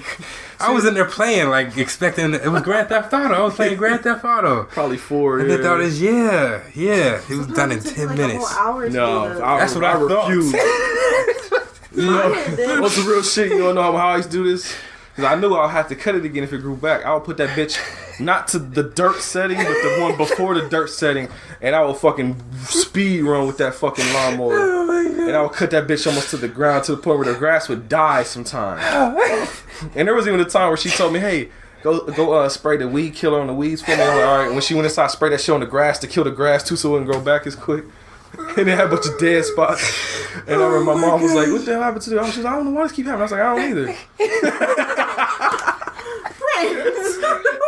I was in there playing, like expecting it was Grand Theft Auto. I was playing Grand Theft Auto. Probably 4. And they thought it was yeah. It was done in 10 like minutes. A whole hour No, that's what I refuse. What's the real shit? You don't know how I used to do this? Because I knew I'd have to cut it again if it grew back. I would put that bitch not to the dirt setting, but the one before the dirt setting, and I would fucking speed run with that fucking lawnmower. And I would cut that bitch almost to the ground to the point where the grass would die sometimes. And there was even a time where she told me, "Hey, go spray the weed killer on the weeds for me." I'm like, all right. When she went inside, spray that shit on the grass to kill the grass too, so it wouldn't grow back as quick. And they had a bunch of dead spots. And I remember my mom was like, "What the hell happened to them?" She was like, "I don't know why this keep happening." I was like, "I don't either."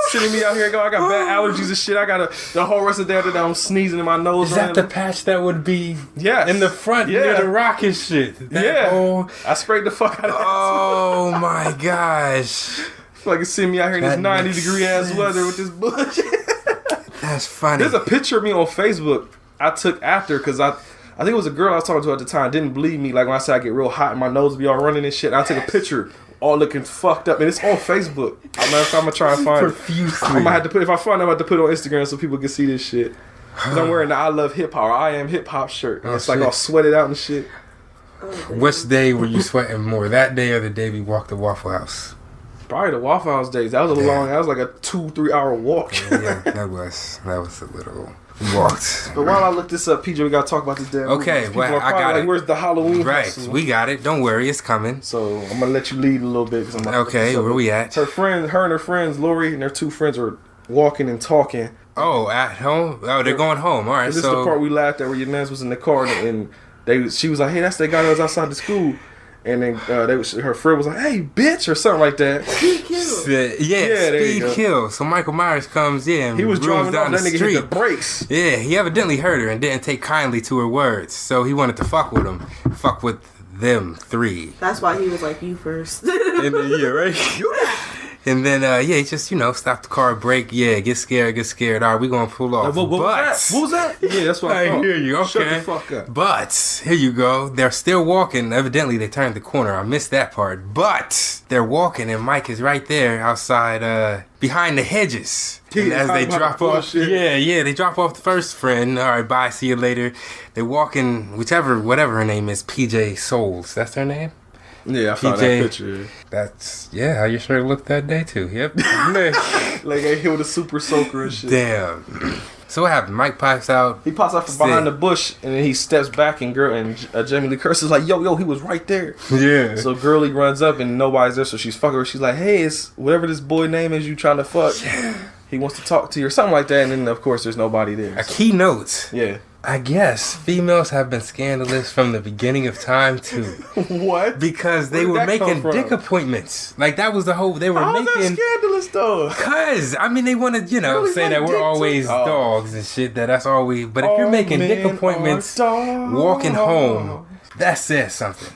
Sitting me out here, I got bad allergies and shit. I got the whole rest of the day after that, I'm sneezing in my nose. Is that the patch that would be in the front near the rock and shit? I sprayed the fuck out of that. Oh my gosh. Fucking see me out here in this 90-degree ass weather with this bullshit. That's funny. There's a picture of me on Facebook I took after because I think it was a girl I was talking to at the time didn't believe me. Like when I said I get real hot and my nose would be all running and shit. And I took a picture all looking fucked up, and it's on Facebook. I'm gonna try and find it. I'm gonna have to put, if I find it, I'm gonna have to put it on Instagram so people can see this shit. Cause I'm wearing the I Love Hip Hop, or I Am Hip Hop shirt. And it's like all sweated out and shit. Which day were you sweating more? That day or the day we walked to Waffle House? Probably the Waffle House days. That was a long. That was like a 2-3 hour walk. Yeah, that was a little. We walked. But while I look this up, PJ, we gotta talk about this damn. Okay, well, I got it. Where's the Halloween? Right, hustle? we got it. Don't worry, it's coming. So I'm gonna let you lead a little bit. Okay, where we at? Her and her friends, Lori and their 2 friends, are walking and talking. Oh, at home? Oh, they're going home. All right, this is the part we laughed at where your Nance was in the car and she was like, "Hey, that's that guy that was outside the school." And then her friend was like, "Hey, bitch," or something like that. Speed kill. Speed kill. So Michael Myers comes in. He was driving down the street. Hit the brakes. Yeah, he evidently heard her and didn't take kindly to her words. So he wanted to fuck with him. Fuck with them 3. That's why he was like, "You first." Yeah, right. And then, he just, stop the car, brake. Yeah, get scared. All right, we gonna pull off. What was that? Yeah, that's what I thought. Hear you. Okay. Shut the fuck up. But, here you go. They're still walking. Evidently, they turned the corner. I missed that part. But, they're walking, and Mike is right there outside, behind the hedges. And as they drop off, they drop off the first friend. All right, bye, see you later. They're walking, whatever her name is, PJ Souls. That's her name? Yeah, I found that picture. That's, how your shirt looked that day, too. Yep. Like, I hit with a super soaker and shit. Damn. So what happened? Mike pipes out. He pops out from behind the bush, and then he steps back, and Jamie Lee Curtis is like, yo, he was right there. Yeah. So Girlie runs up, and nobody's there, so she's fucking her. She's like, hey, it's whatever this boy name is you trying to fuck. Yeah. He wants to talk to you or something like that, and then, of course, there's nobody there. A key note. Yeah. I guess females have been scandalous from the beginning of time too. What? Because they were making dick appointments. Like that was the whole. They were making. How's that scandalous though? Cause I mean they want to say that we're always dogs and shit. That's all we. But if you're making dick appointments, walking home, that says something.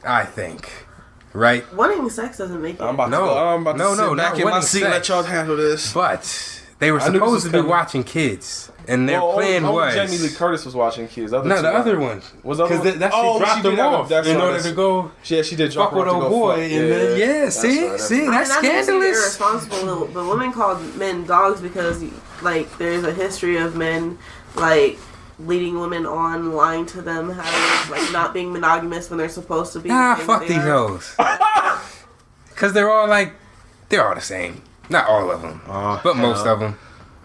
I think. Right? Wanting sex doesn't make it. I'm about to sit back in my seat and let y'all handle this. But they were supposed to be watching kids. And they're playing what? Jamie Lee Curtis was watching kids. The other one. Was the other one? Because she dropped them off in order to go. Yeah, she did drop with old boy. And then, see, that's scandalous. Irresponsible. But women called men dogs because, like, there's a history of men, like, leading women on, lying to them, having, like, not being monogamous when they're supposed to be. Fuck these hoes. Because they're all the same. Not all of them, but most of them.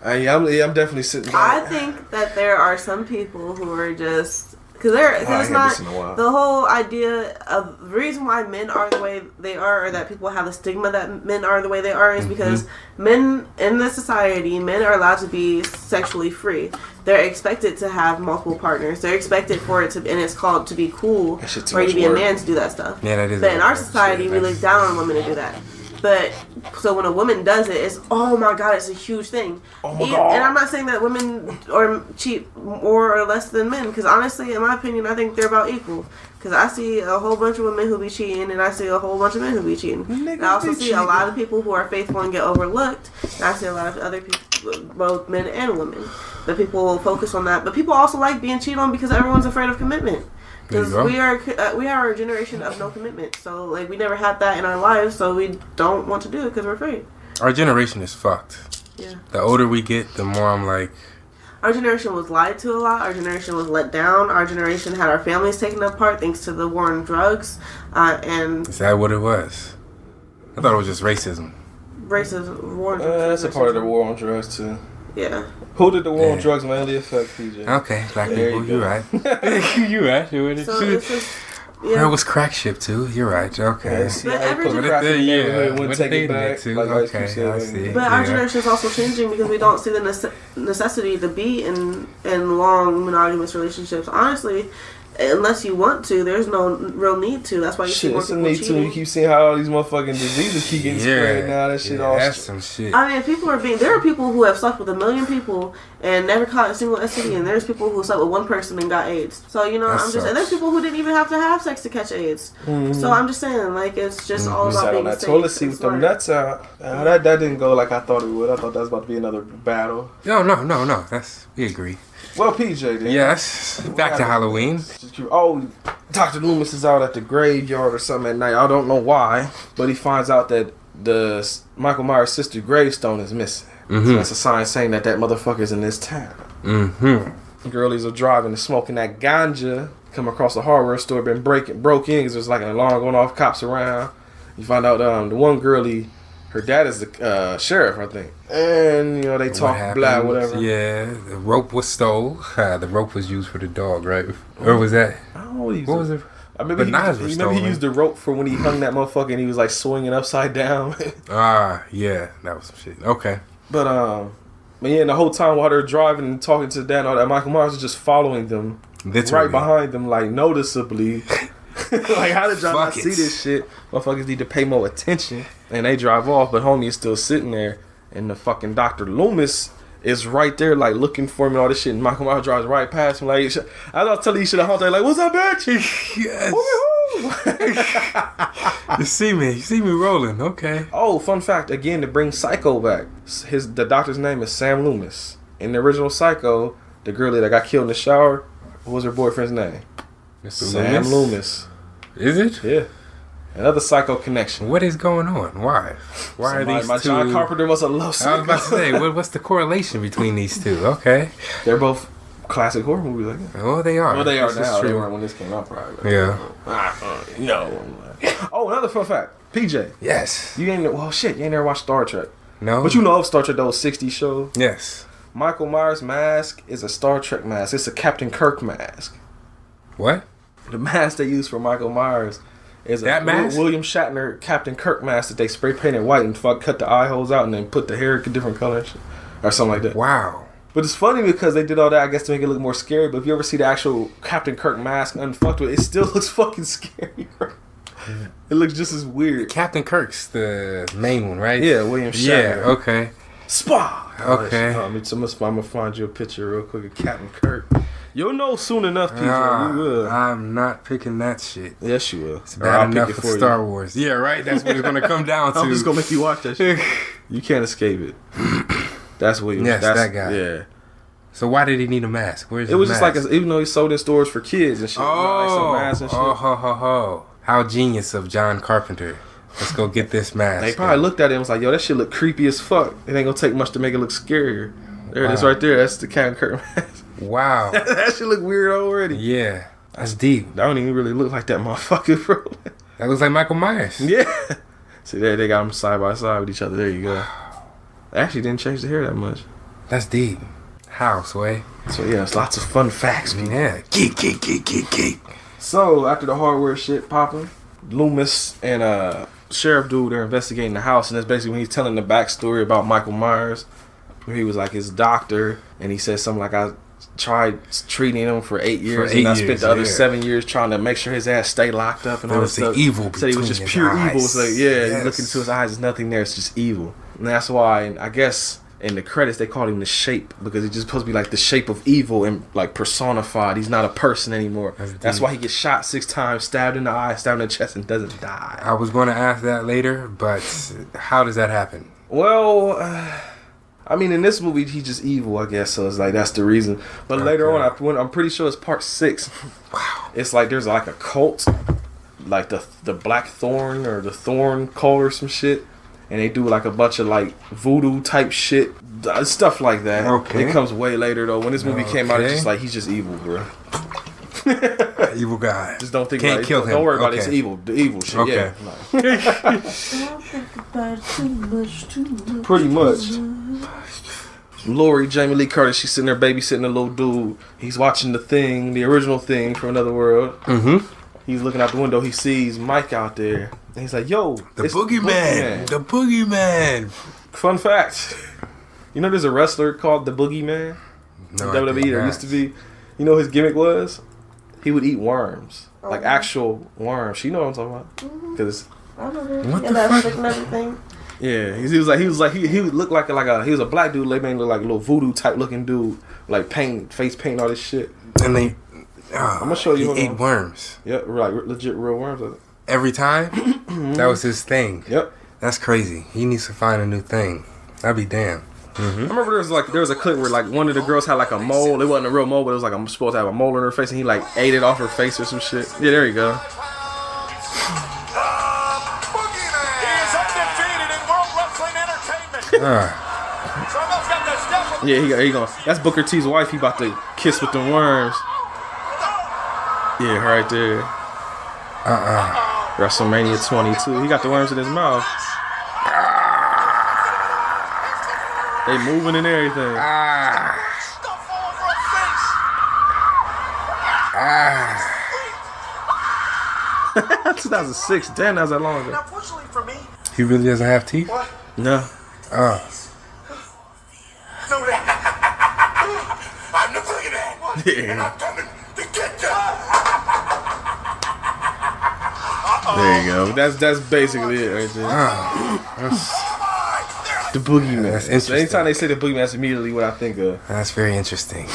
I'm definitely sitting there. I think that there are some people who are just because it's not the whole idea of the reason why men are the way they are, or that people have the stigma that men are the way they are, is because men in this society, men are allowed to be sexually free. They're expected to have multiple partners. They're expected for it to, and it's called to be cool for you to be a man to do that stuff. Yeah, that is. But in our society, we look down on women to do that. But so when a woman does it, it's oh my god, it's a huge thing. Oh my god! And I'm not saying that women are cheat more or less than men, because honestly, in my opinion, I think they're about equal. Because I see a whole bunch of women who be cheating, and I see a whole bunch of men who be cheating. And I also see a lot of people who are faithful and get overlooked. And I see a lot of other people, both men and women. But people focus on that. But people also like being cheated on because everyone's afraid of commitment. Because we are a generation of no commitment. So, like, we never had that in our lives, so we don't want to do it because we're afraid. Our generation is fucked. Yeah. The older we get, the more I'm like... Our generation was lied to a lot. Our generation was let down. Our generation had our families taken apart thanks to the war on drugs. And is that what it was? I thought it was just racism. Racism, war on drugs. That's a part of the war on drugs, too. Yeah. Who did the war on drugs mainly affect, PJ? Okay, black people, you're right. You're right. So it's just, yeah. There was crack ship too. You're right. Okay. But every generation, wouldn't take it back. Like okay, I see. But our generation is also changing because we don't see the necessity to be in long monogamous relationships. Honestly, unless you want to, there's no real need to. That's why you see more people cheating. You keep seeing how all these motherfucking diseases keep getting spread now. That shit all. That's some shit. I mean, there are people who have slept with 1 million people and never caught a single STD, and there's people who slept with one person and got AIDS. So and there's people who didn't even have to have sex to catch AIDS. Mm-hmm. So I'm just saying, like, it's just all about being safe. Toilet seat with them nuts out. That didn't go like I thought it would. I thought that was about to be another battle. No. We agree. Well, PJ, then. Yes. Back to Halloween. Dr. Loomis is out at the graveyard or something at night. I don't know why, but he finds out that the Michael Myers' sister gravestone is missing. Mm-hmm. So that's a sign saying that motherfucker's in this town. Mm-hmm. Girlies are driving and smoking that ganja. Come across the hardware store, been broke in because there's like an alarm going off, cops around. You find out the one girlie, her dad is the sheriff, I think. And, they talk, blah, whatever. Yeah, the rope was stole. The rope was used for the dog, right? Or was that? I don't know what was it? I remember he used the rope for when he hung that motherfucker and he was like swinging upside down. Yeah, that was some shit. Okay. But yeah, the whole time while they're driving and talking to the dad and all that, Michael Myers is just following them. Literally. Right behind them, like, noticeably. Like, how did y'all not see this shit? Motherfuckers need to pay more attention. And they drive off, but homie is still sitting there. And the fucking Dr. Loomis is right there, like, looking for him and all this shit. And Michael Myers drives right past him. Like, I was telling you, you should have haunted. Like, what's up, bitch? Yes. You see me rolling. Okay. Oh, fun fact, again, to bring Psycho back. The doctor's name is Sam Loomis. In the original Psycho, the girlie that got killed in the shower, what was her boyfriend's name? Mr. Sam Loomis. Is it? Yeah. Another Psycho connection. What is going on? Why are these my two? John Carpenter must have loved Psycho. I was about to say, what's the correlation between these two? Okay. They're both classic horror movies, I guess. Oh, they are. Well, they are now. They weren't when this came out, probably. Yeah. Oh, another fun fact. PJ. Yes. You ain't never watched Star Trek. No. But you know of Star Trek, those 60s shows? Yes. Michael Myers' mask is a Star Trek mask. It's a Captain Kirk mask. What? The mask they use for Michael Myers is that mask? William Shatner Captain Kirk mask that they spray painted white and cut the eye holes out and then put the hair a different color or something like that. Wow. But it's funny because they did all that, I guess, to make it look more scary. But if you ever see the actual Captain Kirk mask unfucked with, it still looks fucking scary. It looks just as weird. Captain Kirk's the main one, right? Yeah, William Shatner. Yeah, okay. Spock! Okay. I'm going to find you a picture real quick of Captain Kirk. You'll know soon enough, PJ. You will. I'm not picking that shit. Yes, you will. It's bad enough for Star Wars. Yeah, right? That's what it's going to come down to. I'm just going to make you watch that shit. You can't escape it. That's William. Yes, that guy. Yeah. So why did he need a mask? Where's it was just like, even though he sold in stores for kids and shit. Oh, masks and shit. How genius of John Carpenter. Let's go get this mask. They probably looked at it and was like, yo, that shit look creepy as fuck. It ain't gonna take much to make it look scarier. There it is right there. That's the Captain Kirk mask. Wow. That shit look weird already. Yeah. That's deep. That don't even really look like that motherfucker, bro. That looks like Michael Myers. Yeah. See, there they got them side by side with each other. There you go. They actually didn't change the hair that much. That's deep. How, Sway? So yeah, it's lots of fun facts, people. Yeah. Geek. So after the hardware shit popping, Loomis and sheriff dude, they're investigating the house, and that's basically when he's telling the backstory about Michael Myers, where he was like his doctor, and he said something like, I tried treating him for 8 years, and I spent the other 7 years trying to make sure his ass stay locked up and all this stuff. Evil. Said he was just pure evil. It's like, you look into his eyes, there's nothing there. It's just evil, and that's why I guess in the credits they called him the Shape, because he's just supposed to be like the shape of evil and like personified. He's not a person anymore. That's why he gets shot 6 times, stabbed in the eye, stabbed in the chest, and doesn't die. I was going to ask that later, but how does that happen? Well, I mean, in this movie, he's just evil, I guess. So it's like that's the reason. But later on, I'm pretty sure it's part 6. Wow. It's like there's like a cult, like the Black Thorn or the Thorn cult or some shit. And they do like a bunch of like voodoo type shit, stuff like that. Okay. It comes way later though. When this movie came out, it's just like he's just evil, bro. Evil guy. Just don't think Can't about it. kill him. Don't worry about it. It's evil. The evil shit. Okay. Yeah. Pretty much. Lori, Jamie Lee Curtis, she's sitting there babysitting a little dude. He's watching The Thing, the original Thing from Another World. Mm-hmm. He's looking out the window. He sees Mike out there. And he's like, yo, the Boogieman. The Boogieman. Fun fact. You know there's a wrestler called the Boogieman? No, WWE. There used to be. You know his gimmick was? He would eat worms. Like actual worms. You know what I'm talking about? Because I remember. That stick and everything. Yeah, he would look like he was a black dude. They made him look like a little voodoo type looking dude, like face paint, all this shit. And they, I'm gonna show you. He ate worms. Yep, like legit real worms. Every time. That was his thing. Yep. That's crazy. He needs to find a new thing. I'd be damned. I remember there was a clip where like one of the girls had like a mole. It wasn't a real mole, but it was like I'm supposed to have a mole in her face, and he like ate it off her face or some shit. Yeah, there you go. Boogieman. He is undefeated in World Wrestling Entertainment. Yeah, he going. That's Booker T's wife. He about to kiss with the worms. Yeah, right there. WrestleMania 22. He got the worms in his mouth. They moving and everything. 2006. Damn, that was that long ago. Unfortunately for me, He really doesn't have teeth? what? No. No, I'm the Boogieman. Yeah. And I'm coming to get you. There you go. That's basically it right there. The Boogieman. That's interesting. Anytime they say the Boogieman, that's immediately what I think of. That's very interesting.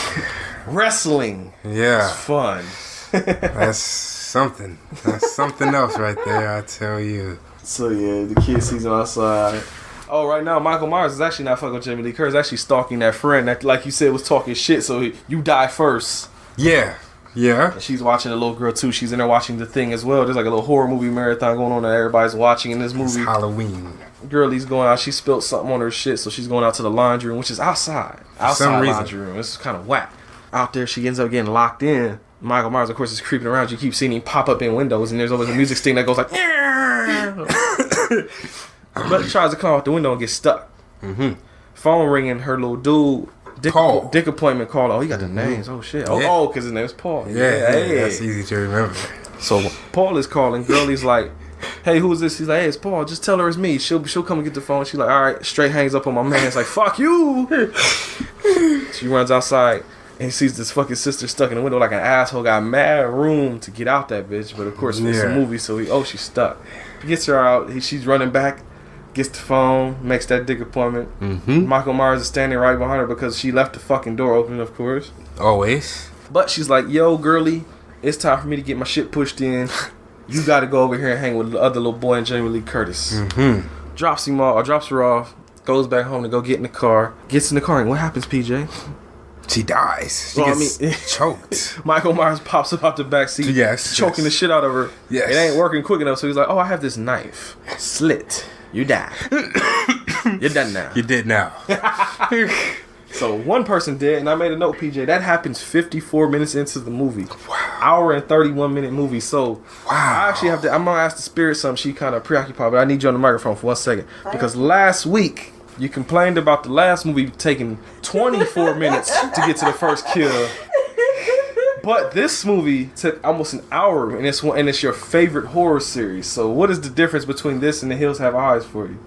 Wrestling. Yeah. It's fun. That's something. That's something else right there, I tell you. So yeah, the kid sees him outside. Oh, right now Michael Myers is actually not fucking with Jamie Lee Curtis. Actually stalking that friend that, like you said, was talking shit. So you die first. Yeah. Yeah. And she's watching the little girl too. She's in there watching The Thing as well. There's like a little horror movie marathon going on that everybody's watching in this movie. It's Halloween. Girlie's going out. She spilled something on her shit, so she's going out to the laundry room, which is outside. some reason. Laundry room. It's kind of whack. Out there, she ends up getting locked in. Michael Myers, of course, is creeping around. You keep seeing him pop up in windows, and there's always a music sting that goes like. But tries to come out the window and get stuck. Phone ringing. Her little dude. Paul. Dick appointment called. Oh, he got the names. Oh shit. Oh, Yeah. oh, because his name is Paul. Yeah, Hey. that's easy to remember. So Paul is calling. Girlie's like, "Hey, who is this?" He's like, "Hey, it's Paul. Just tell her it's me. She'll come and get the phone." She's like, "All right." Straight hangs up on my man. It's like, "Fuck you." She runs outside and sees this fucking sister stuck in the window like an asshole. Got mad room to get out that bitch, but of course it's a movie, so she's stuck. He gets her out. She's running back. Gets the phone, makes that dick appointment. Michael Myers is standing right behind her because she left the fucking door open, of course. Always. But she's like, "Yo, girlie, it's time for me to get my shit pushed in. You got to go over here and hang with the other little boy and Jamie Lee Curtis." Drops her off, goes back home to go get in the car. Gets in the car, and what happens, PJ? She dies. She gets choked. Michael Myers pops up out the back seat, choking the shit out of her. Yes. It ain't working quick enough, so he's like, "Oh, I have this knife. Slit. You die. You're done now." You did now. So one person dead, and I made a note, PJ. That happens 54 minutes into the movie. Wow. Hour and 31-minute movie. So I actually have to. I'm gonna ask the spirit something. She kind of preoccupied, but I need you on the microphone for 1 second because last week you complained about the last movie taking 24 minutes to get to the first kill. But this movie took almost an hour, and it's your favorite horror series. So what is the difference between this and The Hills Have Eyes for you?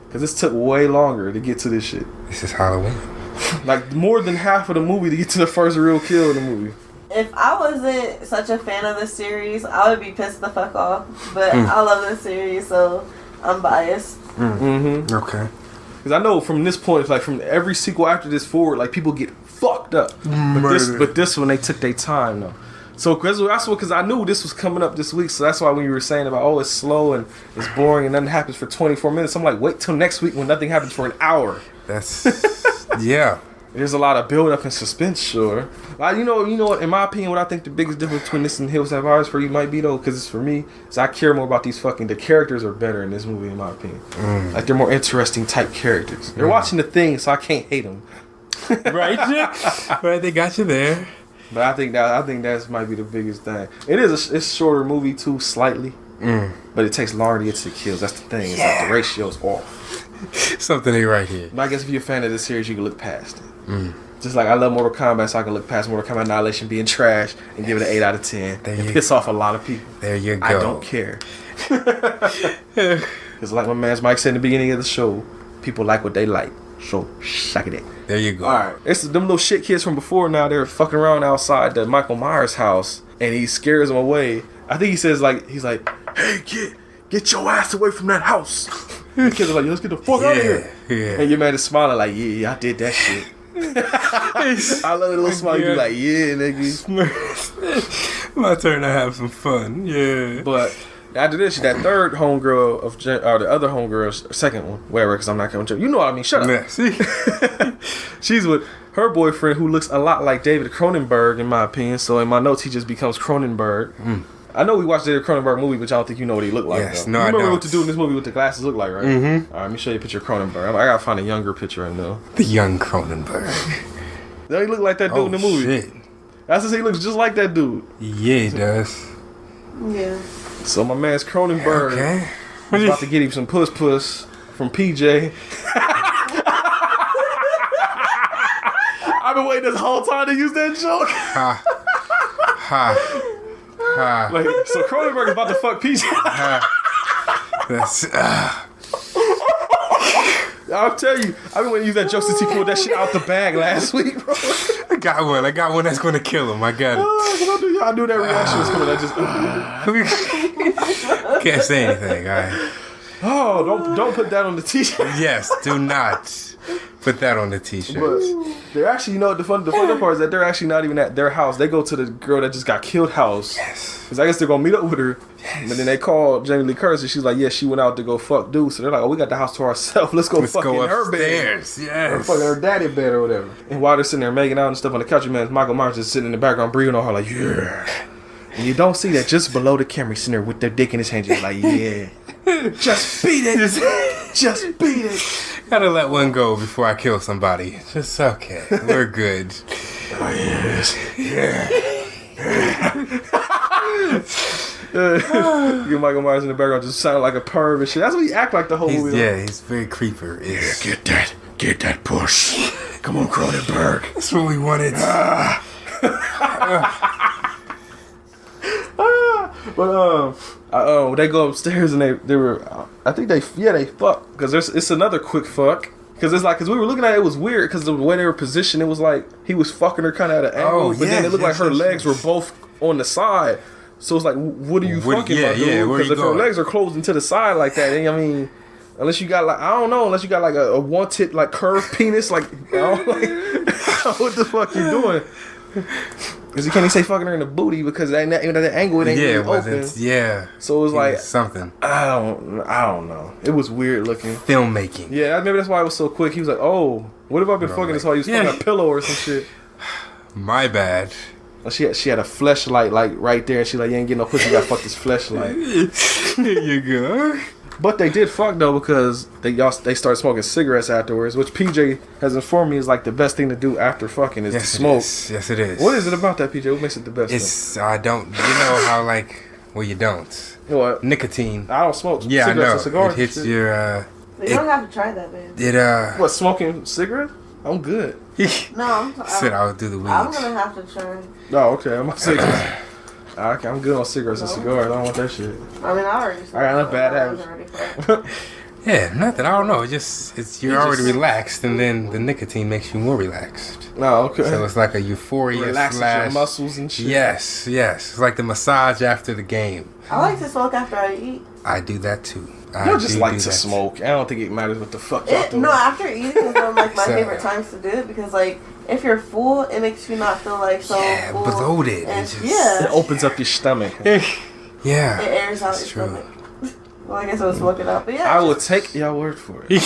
Because this took way longer to get to this shit. This is Halloween. Like more than half of the movie to get to the first real kill in the movie. If I wasn't such a fan of this series, I would be pissed the fuck off. But I love this series, so I'm biased. Okay. Because I know from this point, like from every sequel after this forward, like people get fucked up. But this one, they took their time though. So because I knew this was coming up this week, so that's why when you were saying about it's slow and it's boring and nothing happens for 24 minutes, I'm like, wait till next week when nothing happens for an hour. That's yeah. There's a lot of build up and suspense, sure. You know what? In my opinion, what I think the biggest difference between this and Hills Have Eyes for you might be though, because it's for me, is I care more about these the characters are better in this movie, in my opinion. Like they're more interesting type characters. They're watching The Thing, so I can't hate them. Right? Right, they got you there. But I think that might be the biggest thing. It's a shorter movie too, slightly, but it takes longer to get to the kills. That's the thing. It's like the ratio's off. Something ain't right here. But I guess if you're a fan of this series, you can look past it. Just like I love Mortal Kombat, so I can look past Mortal Kombat Annihilation being trash and give it an 8 out of 10. And piss off a lot of people. There you go. I don't care. Because like my man Mike said in the beginning of the show, people like what they like. So suck it in. There you go. Alright. It's them little shit kids from before now. They're fucking around outside the Michael Myers house and he scares them away. I think he says he's like, "Hey kid, get your ass away from that house." The kids are like, "Let's get the fuck out of here." Yeah. And your man is smiling like, "Yeah, I did that shit." I love the little smile. You be like, "Yeah, nigga." My turn to have some fun. Yeah. But After this, that third homegirl or the other homegirl, second one, whatever, because I'm not going to. You know what I mean? Shut up. Yeah, see? She's with her boyfriend, who looks a lot like David Cronenberg, in my opinion. So in my notes, he just becomes Cronenberg. I know we watched David Cronenberg movie, but I don't think you know what he looked like. Yes, though. no, you I remember don't. what the dude in this movie with the glasses looked like, right? Mm-hmm. All right, let me show you a picture of Cronenberg. I gotta find a younger picture right now. The young Cronenberg. Does he look like that dude in the movie? Shit. That's just he looks just like that dude. Yeah, he does. Yeah. So my man's Cronenberg. Okay. He's about to get him some puss from PJ. I've been waiting this whole time to use that joke. Ha. Like, so Cronenberg is about to fuck PJ. That's I'll tell you, I've been waiting to use that joke since he pulled that shit out the bag last week, bro. I got one that's gonna kill him. I got it. I knew that reaction was coming. I just Can't say anything. All right. oh, don't put that on the t-shirt. Yes, do not put that on the t-shirt. But they're actually, you know, the funny part is that they're actually not even at their house. They go to the girl that just got killed house. Yes. Because I guess they're gonna meet up with her. Yes. But then they call Jamie Lee Curtis and she's like, yeah, she went out to go fuck dude. So they're like, oh, we got the house to ourselves. Let's go fuck in her bed. Yes. Or fucking her daddy bed or whatever. And while they're sitting there making out and stuff on the couch, man, Michael Myers is sitting in the background breathing on her like, yeah. And you don't see that just below the camera, he's sitting there with their dick in his hand, just like, yeah. Just beat it. Just beat it. Gotta let one go before I kill somebody. Just okay. We're good. Oh, yes. Yeah. Get Michael Myers in the background just sound like a perv and shit. That's what he act like the whole movie. Yeah, he's very creeper. Yeah, get that push. Come on, Cronenberg. That's what we wanted. But they go upstairs and they were, I think they fuck because it's another quick fuck. Because we were looking at it, it was weird because the way they were positioned, it was like he was fucking her kind of at an angle, but then it looked like her legs were both on the side. So it's like, what are you fucking about, dude? Because if her legs are closing to the side like that, then, I mean, unless you got like, I don't know, unless you got like a wanted like curved penis, like, what the fuck you doing? Because you can't even say fucking her in the booty because that angle it ain't really open. Yeah. So it was like something. I don't know. It was weird looking. Filmmaking. Yeah, maybe that's why it was so quick. He was like, "Oh, what if I've been fucking this while he was fucking a pillow or some shit?" My bad. Well, she had a fleshlight like right there. And she's like, "You ain't getting no pussy. You gotta fuck this fleshlight." Here you go. But they did fuck though because they started smoking cigarettes afterwards, which PJ has informed me is like the best thing to do after fucking is to smoke. Yes, it is. What is it about that, PJ? What makes it the best? It's I don't. You know how like you don't. What? Nicotine. I don't smoke. Yeah, cigarettes I know. And cigars it hits and your. You don't have to try that, man. What, smoking cigarettes? I'm good. No, said I'll do the weeds. I'm gonna have to try. Oh, okay. I'm okay, I'm good on cigarettes and cigars. I don't want that shit. I mean, I already. I got enough bad habits. Yeah, nothing. I don't know. You're already relaxed, and then the nicotine makes you more relaxed. Oh, okay. So it's like a euphoria relaxes your muscles and shit. Yes. It's like the massage after the game. I like to smoke after I eat. I do that too. You just like to smoke. I don't think it matters what the fuck y'all do. No, after eating is one of like my favorite times to do it because like if you're full, it makes you not feel like so full. Bloated. It opens up your stomach. Yeah. It airs out your stomach. Well, I guess I was smoking out, but yeah. I will take your word for it.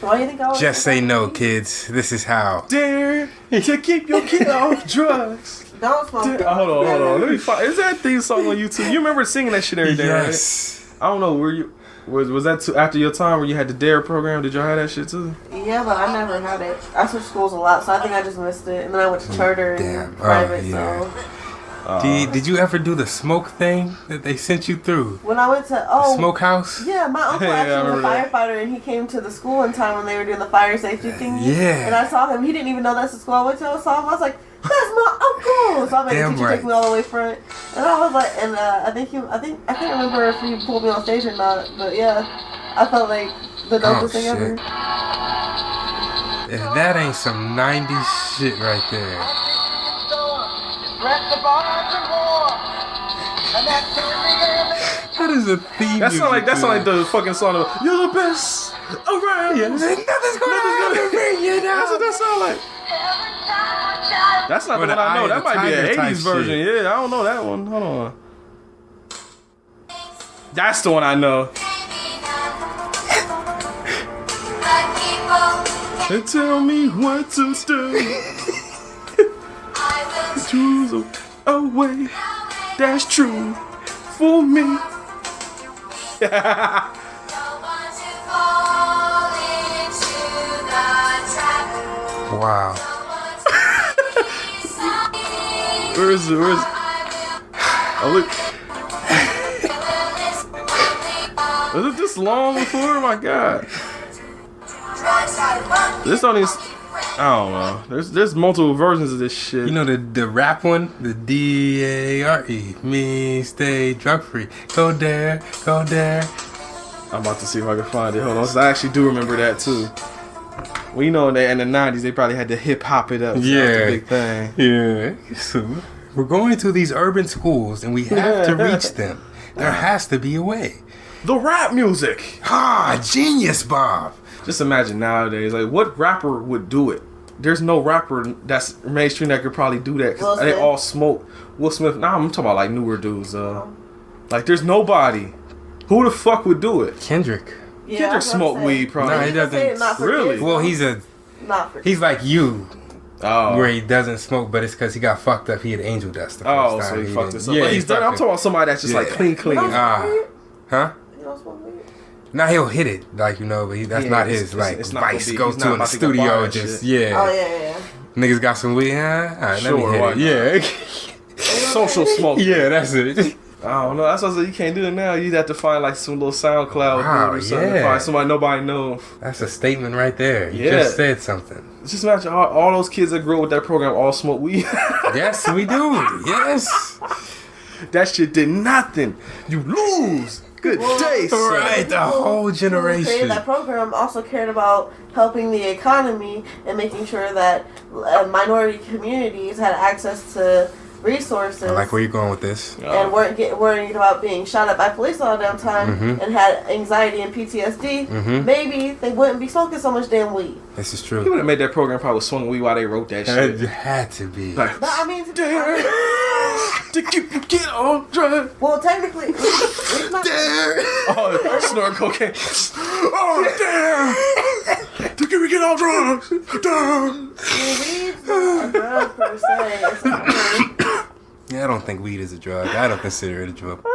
Why do you think I would just say no, kids. This is how. Dare to keep your kid off drugs. Don't smoke. Hold on. Let me find. Is that theme song on YouTube? You remember singing that shit every day, yes. Right? I don't know. Was that after your time where you had the D.A.R.E program? Did y'all have that shit too? Yeah, but I never had it. I switched schools a lot, so I think I just missed it. And then I went to charter and private, so. Did you ever do the smoke thing that they sent you through? When I went to the smokehouse? Yeah, my uncle actually was a firefighter, and he came to the school in time when they were doing the fire safety thing. Yeah. And I saw him. He didn't even know that's the school I went to. I saw him. I was like, "That's my uncle!" So I made the teacher take me all the way front, and I was like, and I can't remember if he pulled me on stage or not, but yeah, I felt like the dopest thing ever. If that ain't some 90s shit right there. That is a theme. That's not like the fucking song of "You're the best around." Yeah, nothing's gonna bring you down. That's what that sound like. That's not the one I know. That might be an 80s version. Yeah, I don't know that one. Hold on. That's the one I know. And tell me what to do. Choose a way that's true for me. Wow. Where is it? Oh, look. Was it this long before? Oh my god. This don't even. I don't know. There's multiple versions of this shit. You know the rap one? The D.A.R.E. Me stay drug free. Go there, go there. I'm about to see if I can find it. Hold on. 'Cause I actually do remember that too. Well, you know, in the 90s, they probably had to hip hop it up. So Yeah. That was the big thing. Yeah. So we're going to these urban schools and we have to reach them. There has to be a way. The rap music. Ah, genius, Bob. Just imagine nowadays, like, what rapper would do it? There's no rapper that's mainstream that could probably do that. Cause they all smoke. Will Smith. Nah, I'm talking about like newer dudes. Like, there's nobody. Who the fuck would do it? Kendrick. Yeah, Kendrick smoke weed, probably. No, he doesn't. Really? Well, he's like you. Oh. Where he doesn't smoke, but it's because he got fucked up. He had angel dust the first Oh, time. so he fucked this up. Yeah, But he's done. I'm talking about somebody that's just like clean. Huh? You don't smoke weed? Now he'll hit it, like, you know, but that's not his, like, it's not vice. gonna be- Goes he's to not in the about to go buy studio, that just, shit. yeah. Oh, yeah. Niggas got some weed, huh? All right, Sure, let me why hit it. Social smoke. Yeah, that's it. I don't know. That's what I said. You can't do it now. You'd have to find like some little SoundCloud Wow, dude or something. yeah. Find somebody nobody know. That's a statement right there. You Yeah. just said something. Just imagine all those kids that grew up with that program all smoke weed. Yes, we do. Yes. That shit did nothing. You lose. Good day, son. Right, the whole Who generation. created that program also cared about helping the economy and making sure that minority communities had access to resources. I like where you're going with this. And weren't worried about being shot at by police all the damn time and had anxiety and PTSD, maybe they wouldn't be smoking so much damn weed. This is He true. would have made that program probably swung weed while they wrote that shit. It had to be. Like, But I mean, to keep you get on drugs. well, technically, it's not. Oh, snort cocaine. Oh, damn. To keep you get on drugs. Damn. Weed's not a drug per se. It's a herb. Yeah, I don't think weed is a drug. I don't consider it a drug. It's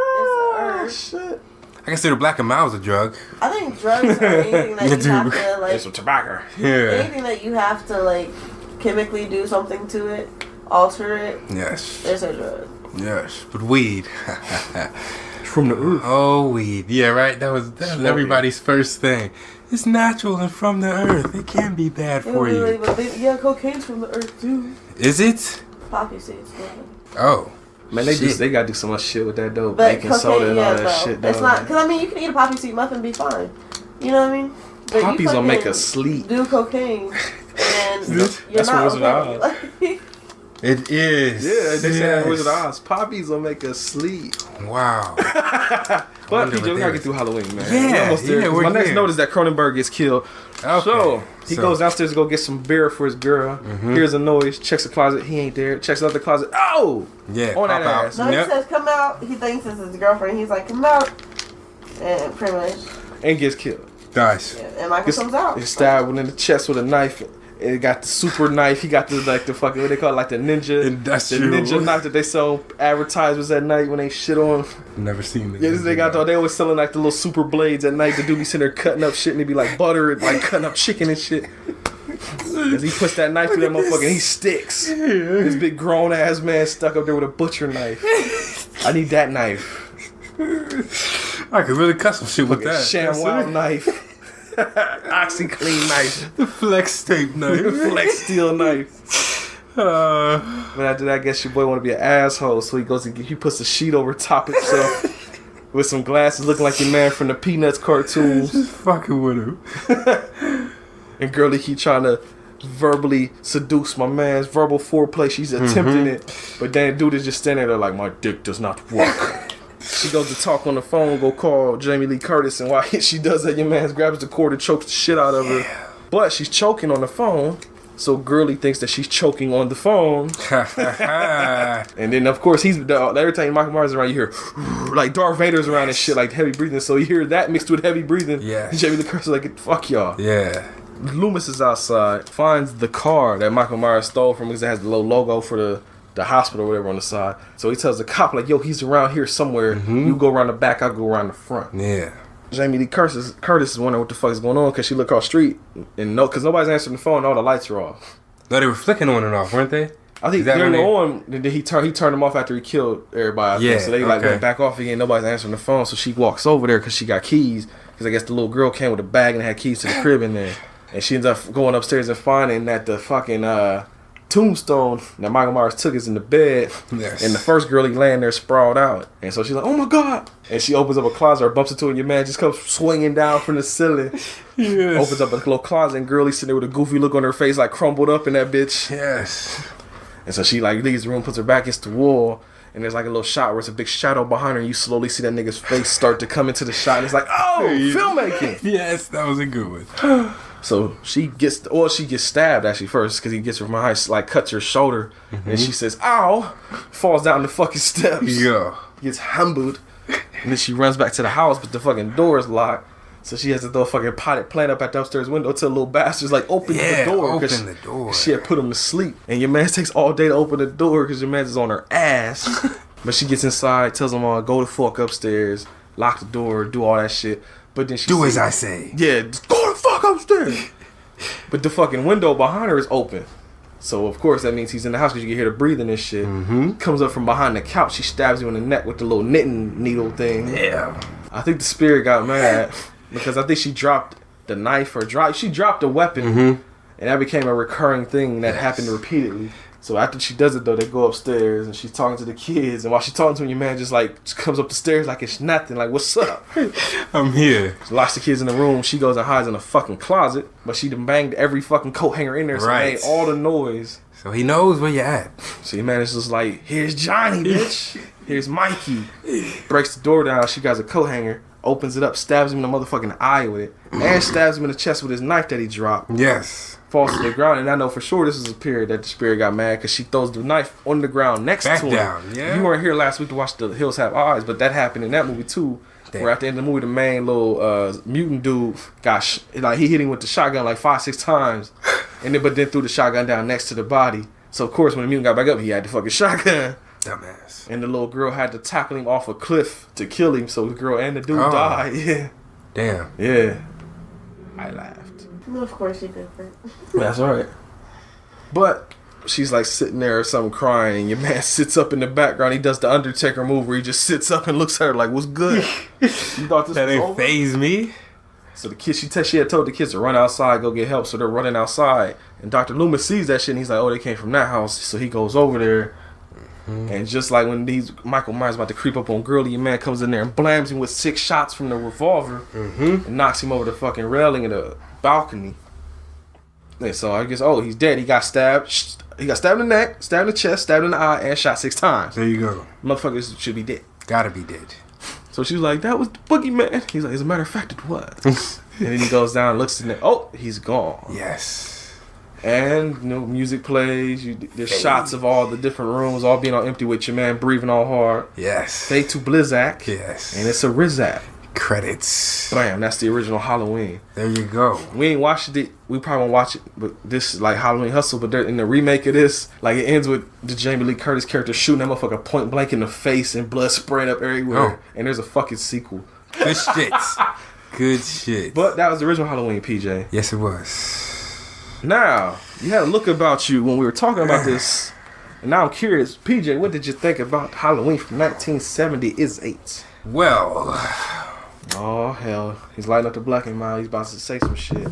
a herb. Shit. I consider black and mild a drug. I think drugs are anything that you have to like. Get some tobacco. Yeah. Anything that you have to like chemically do something to it, alter it. Yes. It's a drug. Yes. But weed. From the earth. Oh, weed. Yeah, right. That was everybody's first thing. It's natural and from the earth. It can be bad for you. Yeah, cocaine's from the earth too. Is it? Poppy seeds. Oh. Man, they gotta do so much shit with that dope. Baking soda and all that shit. It's not, because I mean, you can eat a poppy seed muffin and be fine. You know what I mean? But Poppies will make us sleep. Do cocaine and you're That's not Wizard of okay. Oz. It is. Yeah, they say Yes. Wizard of Oz. Poppies will make us sleep. Wow. But PJ, we gotta get through Halloween, man. Yeah, We're almost there. yeah, 'Cause we're my next here. note is that Cronenberg gets killed. Okay. So he goes downstairs to go get some beer for his girl. Hears a noise. Checks the closet. He ain't there. Checks another closet. Oh! Yeah. On that pop out. ass. No, he Yep. says come out. He thinks it's his girlfriend. He's like, come out. And pretty much. And gets killed. Nice. Yeah, and Michael Gets comes out. stabbed in the chest with a knife. And it got the super knife. He got the fucking, what they call it, like the ninja. Industrial. The ninja knife that they sell advertisements at night when they shit on. Never seen it. Yeah, this they got they always selling like the little super blades at night. The dude be sitting there cutting up shit and it be like butter and like cutting up chicken and shit. As he puts that knife through that motherfucker and he sticks. This big grown ass man stuck up there with a butcher knife. I need that knife. I could really cut some shit with that. ShamWow knife. OxyClean knife. The flex tape knife. Flex steel knife. But after that, I guess your boy want to be an asshole, so he goes and he puts a sheet over top himself with some glasses, looking like your man from the Peanuts cartoons. Just fucking with him. And girlie keep trying to verbally seduce my man's verbal foreplay. She's attempting it, but then dude is just standing there like, my dick does not work. She goes to talk on the phone, go call Jamie Lee Curtis, and while she does that, your man grabs the cord and chokes the shit out of her. But she's choking on the phone, So Girly thinks that she's choking on the phone. And then, of course, every time Michael Myers is around, you hear, like, Darth Vader's around and shit, like, heavy breathing. So you hear that mixed with heavy breathing. Yeah. Jamie Lee Curtis is like, fuck y'all. Yeah. Loomis is outside, finds the car that Michael Myers stole from him because it has the little logo for the hospital or whatever on the side. So he tells the cop, like, yo, he's around here somewhere. You go around the back, I'll go around the front. Yeah. Jamie Lee Curtis is wondering what the fuck is going on because she look across the street and because nobody's answering the phone and all the lights are off. No, they were flicking on and off, weren't they? I think they were on. Then he turned them off after he killed everybody. I think. So they went back off again. Nobody's answering the phone. So she walks over there because she got keys. Because I guess the little girl came with a bag and had keys to the crib in there. And she ends up going upstairs and finding that the fucking tombstone that Michael Myers took is in the bed. Yes. And the first girl, he laying there sprawled out. And so she's like, oh my God. And she opens up a closet or bumps into it and your man just comes swinging down from the ceiling. Yes. Opens up a little closet and Girlie sitting there with a goofy look on her face like crumbled up in that bitch. Yes. And so she like leaves the room, puts her back against the wall. And there's like a little shot where it's a big shadow behind her and you slowly see that nigga's face start to come into the shot. And it's like, oh, filmmaking. Yes, that was a good one. So she gets stabbed actually first because he gets her from behind, like cuts her shoulder, and she says, "Ow!" Falls down the fucking steps. Yeah. Gets humbled, and then she runs back to the house, but the fucking door is locked. So she has to throw a fucking potted plant up at the upstairs window till the little bastard's like, open the door. Open the door. She had put him to sleep, and your man takes all day to open the door because your man's is on her ass. But she gets inside, tells him, go the fuck upstairs, lock the door, do all that shit. But then she do as I say. Yeah, just go the fuck upstairs. But the fucking window behind her is open. So, of course, that means he's in the house because you can hear the breathing and shit. Comes up from behind the couch. She stabs you in the neck with the little knitting needle thing. Yeah. I think the spirit got mad because I think she dropped the knife she dropped a weapon. And that became a recurring thing that happened repeatedly. So after she does it, though, they go upstairs and she's talking to the kids. And while she's talking to them, your man just comes up the stairs like it's nothing. Like, what's up? I'm here. She locks the kids in the room. She goes and hides in a fucking closet. But she done banged every fucking coat hanger in there. So it made all the noise. So he knows where you're at. So your man is just like, here's Johnny, bitch. Here's Mikey. Breaks the door down. She got a coat hanger. Opens it up. Stabs him in the motherfucking eye with it. And stabs him in the chest with his knife that he dropped. Yes. Falls to the ground, and I know for sure this is a period that the spirit got mad because she throws the knife on the ground next to him. Down, yeah. You weren't here last week to watch The Hills Have Eyes, but that happened in that movie too. Damn. Where at the end of the movie, the main little mutant dude got he hit him with the shotgun like 5-6 times, but then threw the shotgun down next to the body. So of course, when the mutant got back up, he had the fucking shotgun. Dumbass. And the little girl had to tackle him off a cliff to kill him. So the girl and the dude died. Yeah. Damn. Yeah. I laughed. Well, of course you did. That's right. But she's like sitting there or something crying, and your man sits up in the background. He does the Undertaker move where he just sits up and looks at her like, "What's good?" You thought this that was ain't over? faze me. So the kid, she had told the kids to run outside, go get help. So they're running outside, and Dr. Loomis sees that shit, and he's like, "Oh, they came from that house." So he goes over there. And just like when Michael Myers about to creep up on Girlie, your man comes in there and blams him with 6 shots from the revolver and knocks him over the fucking railing of the balcony. And so I guess, he's dead. He got stabbed. He got stabbed in the neck, stabbed in the chest, stabbed in the eye, and shot 6 times. There you go. Motherfuckers should be dead. Gotta be dead. So she was like, that was the Boogieman. He's like, as a matter of fact, it was. And then he goes down and looks in there. Oh, he's gone. Yes. And music plays. There's shots of all the different rooms, all being all empty with your man breathing all hard. Yes. Fade to Blizzak. Yes. And it's a Rizak. Credits. Bam, that's the original Halloween. There you go. We ain't watched it. We probably won't watch it, but this is like Halloween Hustle. But in the remake of this, like it ends with the Jamie Lee Curtis character shooting that motherfucker point blank in the face and blood spraying up everywhere. And there's a fucking sequel. Good shit. Good shit. But that was the original Halloween, PJ. Yes, it was. Now, you had a look about you when we were talking about this. And now I'm curious, PJ, what did you think about Halloween from 1978? Well. Oh, hell. He's lighting up the black and mild. He's about to say some shit.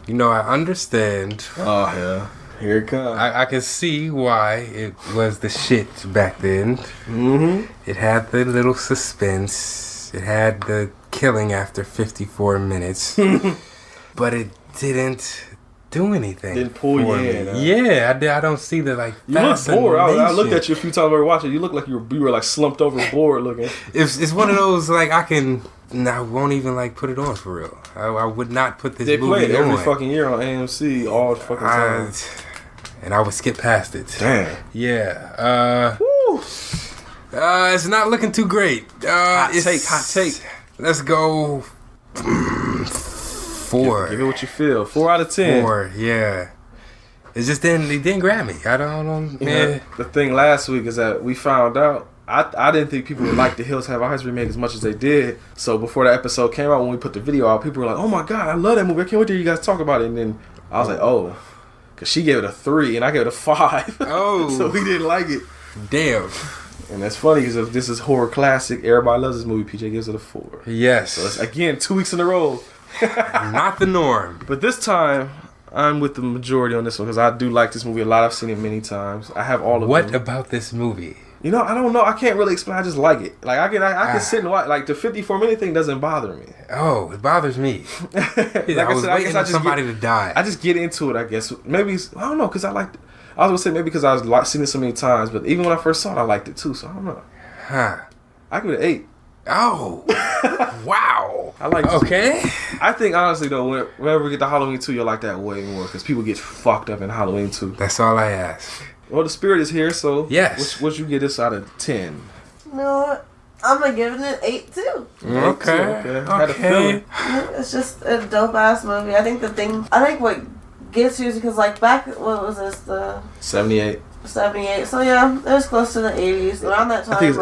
You know, I understand. Oh, hell. Here it comes. I can see why it was the shit back then. Mm-hmm. It had the little suspense. It had the killing after 54 minutes. But it didn't do anything. Didn't pull you in. Yeah, I don't see the you look bored. I looked at you a few times while we were watching. You look like you were like slumped over bored looking. It's one of those like I can I won't even like put it on for real. I would not put this they movie play it every on. fucking year on AMC all the fucking time. And I would skip past it. Damn. Yeah. It's not looking too great. Hot take. Let's go 4. Give it what you feel. 4 out of 10. 4, yeah. It just didn't grab me. I don't know, the thing last week is that we found out I didn't think people would like the Hills Have Eyes remake as much as they did. So before the episode came out, when we put the video out, people were like, "Oh my god, I love that movie! I can't wait to hear you guys talk about it." And then I was like, "Oh," because she gave it a 3 and I gave it a 5. Oh, so we didn't like it. Damn. And that's funny because if this is horror classic, everybody loves this movie. PJ gives it a 4. Yes. So it's again 2 weeks in a row. Not the norm. But this time, I'm with the majority on this one because I do like this movie a lot. I've seen it many times. I have all of them. What about this movie? You know, I don't know. I can't really explain. I just like it. Like I can sit and watch. Like the 54-minute thing doesn't bother me. Oh, it bothers me. Like I said, I guess I just somebody to die. I just get into it. I guess maybe I don't know because I liked it. I was gonna say maybe because I was seen it so many times, but even when I first saw it, I liked it too. So I don't know. Huh? I give it an 8. Oh, wow. I like. Okay. I think honestly though, whenever we get to Halloween 2, you'll like that way more because people get fucked up in Halloween 2. That's all I ask. Well, the spirit is here, so yes. What you get this out of 10? You know what? I'm gonna give it an 8 too. Okay. I had a feeling. It's just a dope ass movie. I think what gets you is because like back, what was this, the 78. 78. So yeah, it was close to the 80s. Around that time, I think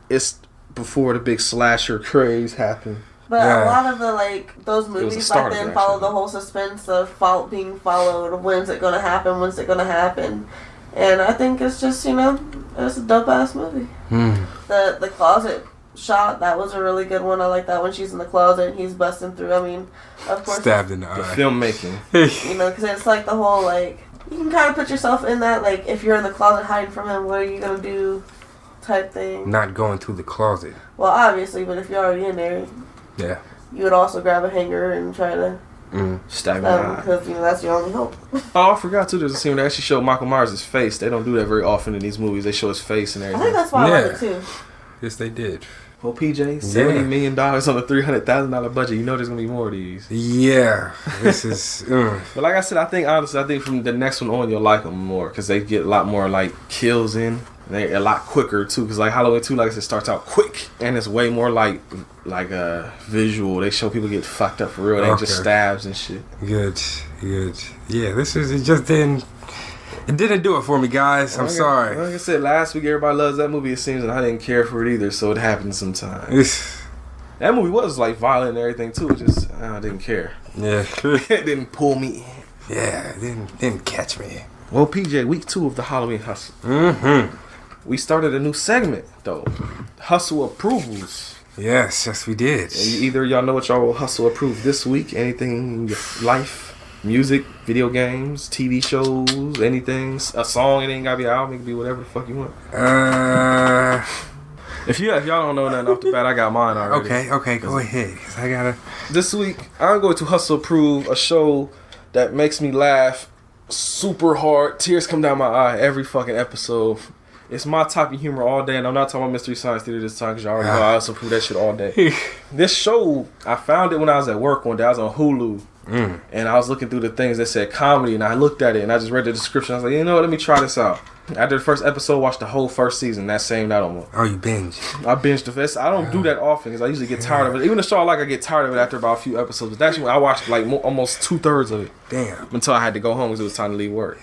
it's before the big slasher craze happened. But a lot of the those movies back then followed the whole suspense of being followed. When's it gonna happen? When's it gonna happen? And I think it's just, it's a dope ass movie. The closet shot, that was a really good one. I like that when she's in the closet and he's busting through. I mean, of course, stabbed in the eye. The filmmaking. Because it's like the whole you can kind of put yourself in that, if you're in the closet hiding from him, what are you gonna do? Type thing. Not going to the closet. Well, obviously, but if you're already in there, yeah, you would also grab a hanger and try to stab him because that's your only hope. Oh, I forgot too. There's a scene where they actually show Michael Myers' face. They don't do that very often in these movies. They show his face and everything. I think that's why I like it too. Yes, they did. Well, PJ, $70 million on a $300,000 budget. You know there's gonna be more of these. Yeah, this is. But like I said, I think from the next one on you'll like them more because they get a lot more kills in. They're a lot quicker too, because Halloween 2, like I said, starts out quick and it's way more like visual. They show people get fucked up for real. They just stabs and shit. Good. Yeah, it didn't do it for me, guys. I'm sorry. Like I said, last week everybody loves that movie, it seems, and I didn't care for it either, so it happens sometimes. That movie was violent and everything too. It just I didn't care. Yeah, it didn't pull me in. Yeah, it didn't catch me. Well, PJ, week 2 of the Halloween Hustle. We started a new segment though, Hustle Approvals. Yes, we did. And either y'all know what y'all will hustle approve this week. Anything in your life, music, video games, TV shows, anything, a song. It ain't gotta be an album. It can be whatever the fuck you want. If y'all don't know nothing off the bat, I got mine already. Okay, go ahead. 'Cause I gotta. This week, I'm going to hustle approve a show that makes me laugh super hard. Tears come down my eye every fucking episode. It's my type of humor all day, and I'm not talking about Mystery Science Theater this time because y'all already know I also prove that shit all day. This show, I found it when I was at work one day. I was on Hulu, and I was looking through the things that said comedy, and I looked at it, and I just read the description. I was like, you know what, let me try this out. After the first episode, watched the whole first season that same night on one. Oh, you binged? I binged the first. I don't do that often because I usually get tired of it. Even the show I get tired of it after about a few episodes. But that's when I watched almost 2/3 of it. Damn. Until I had to go home because it was time to leave work.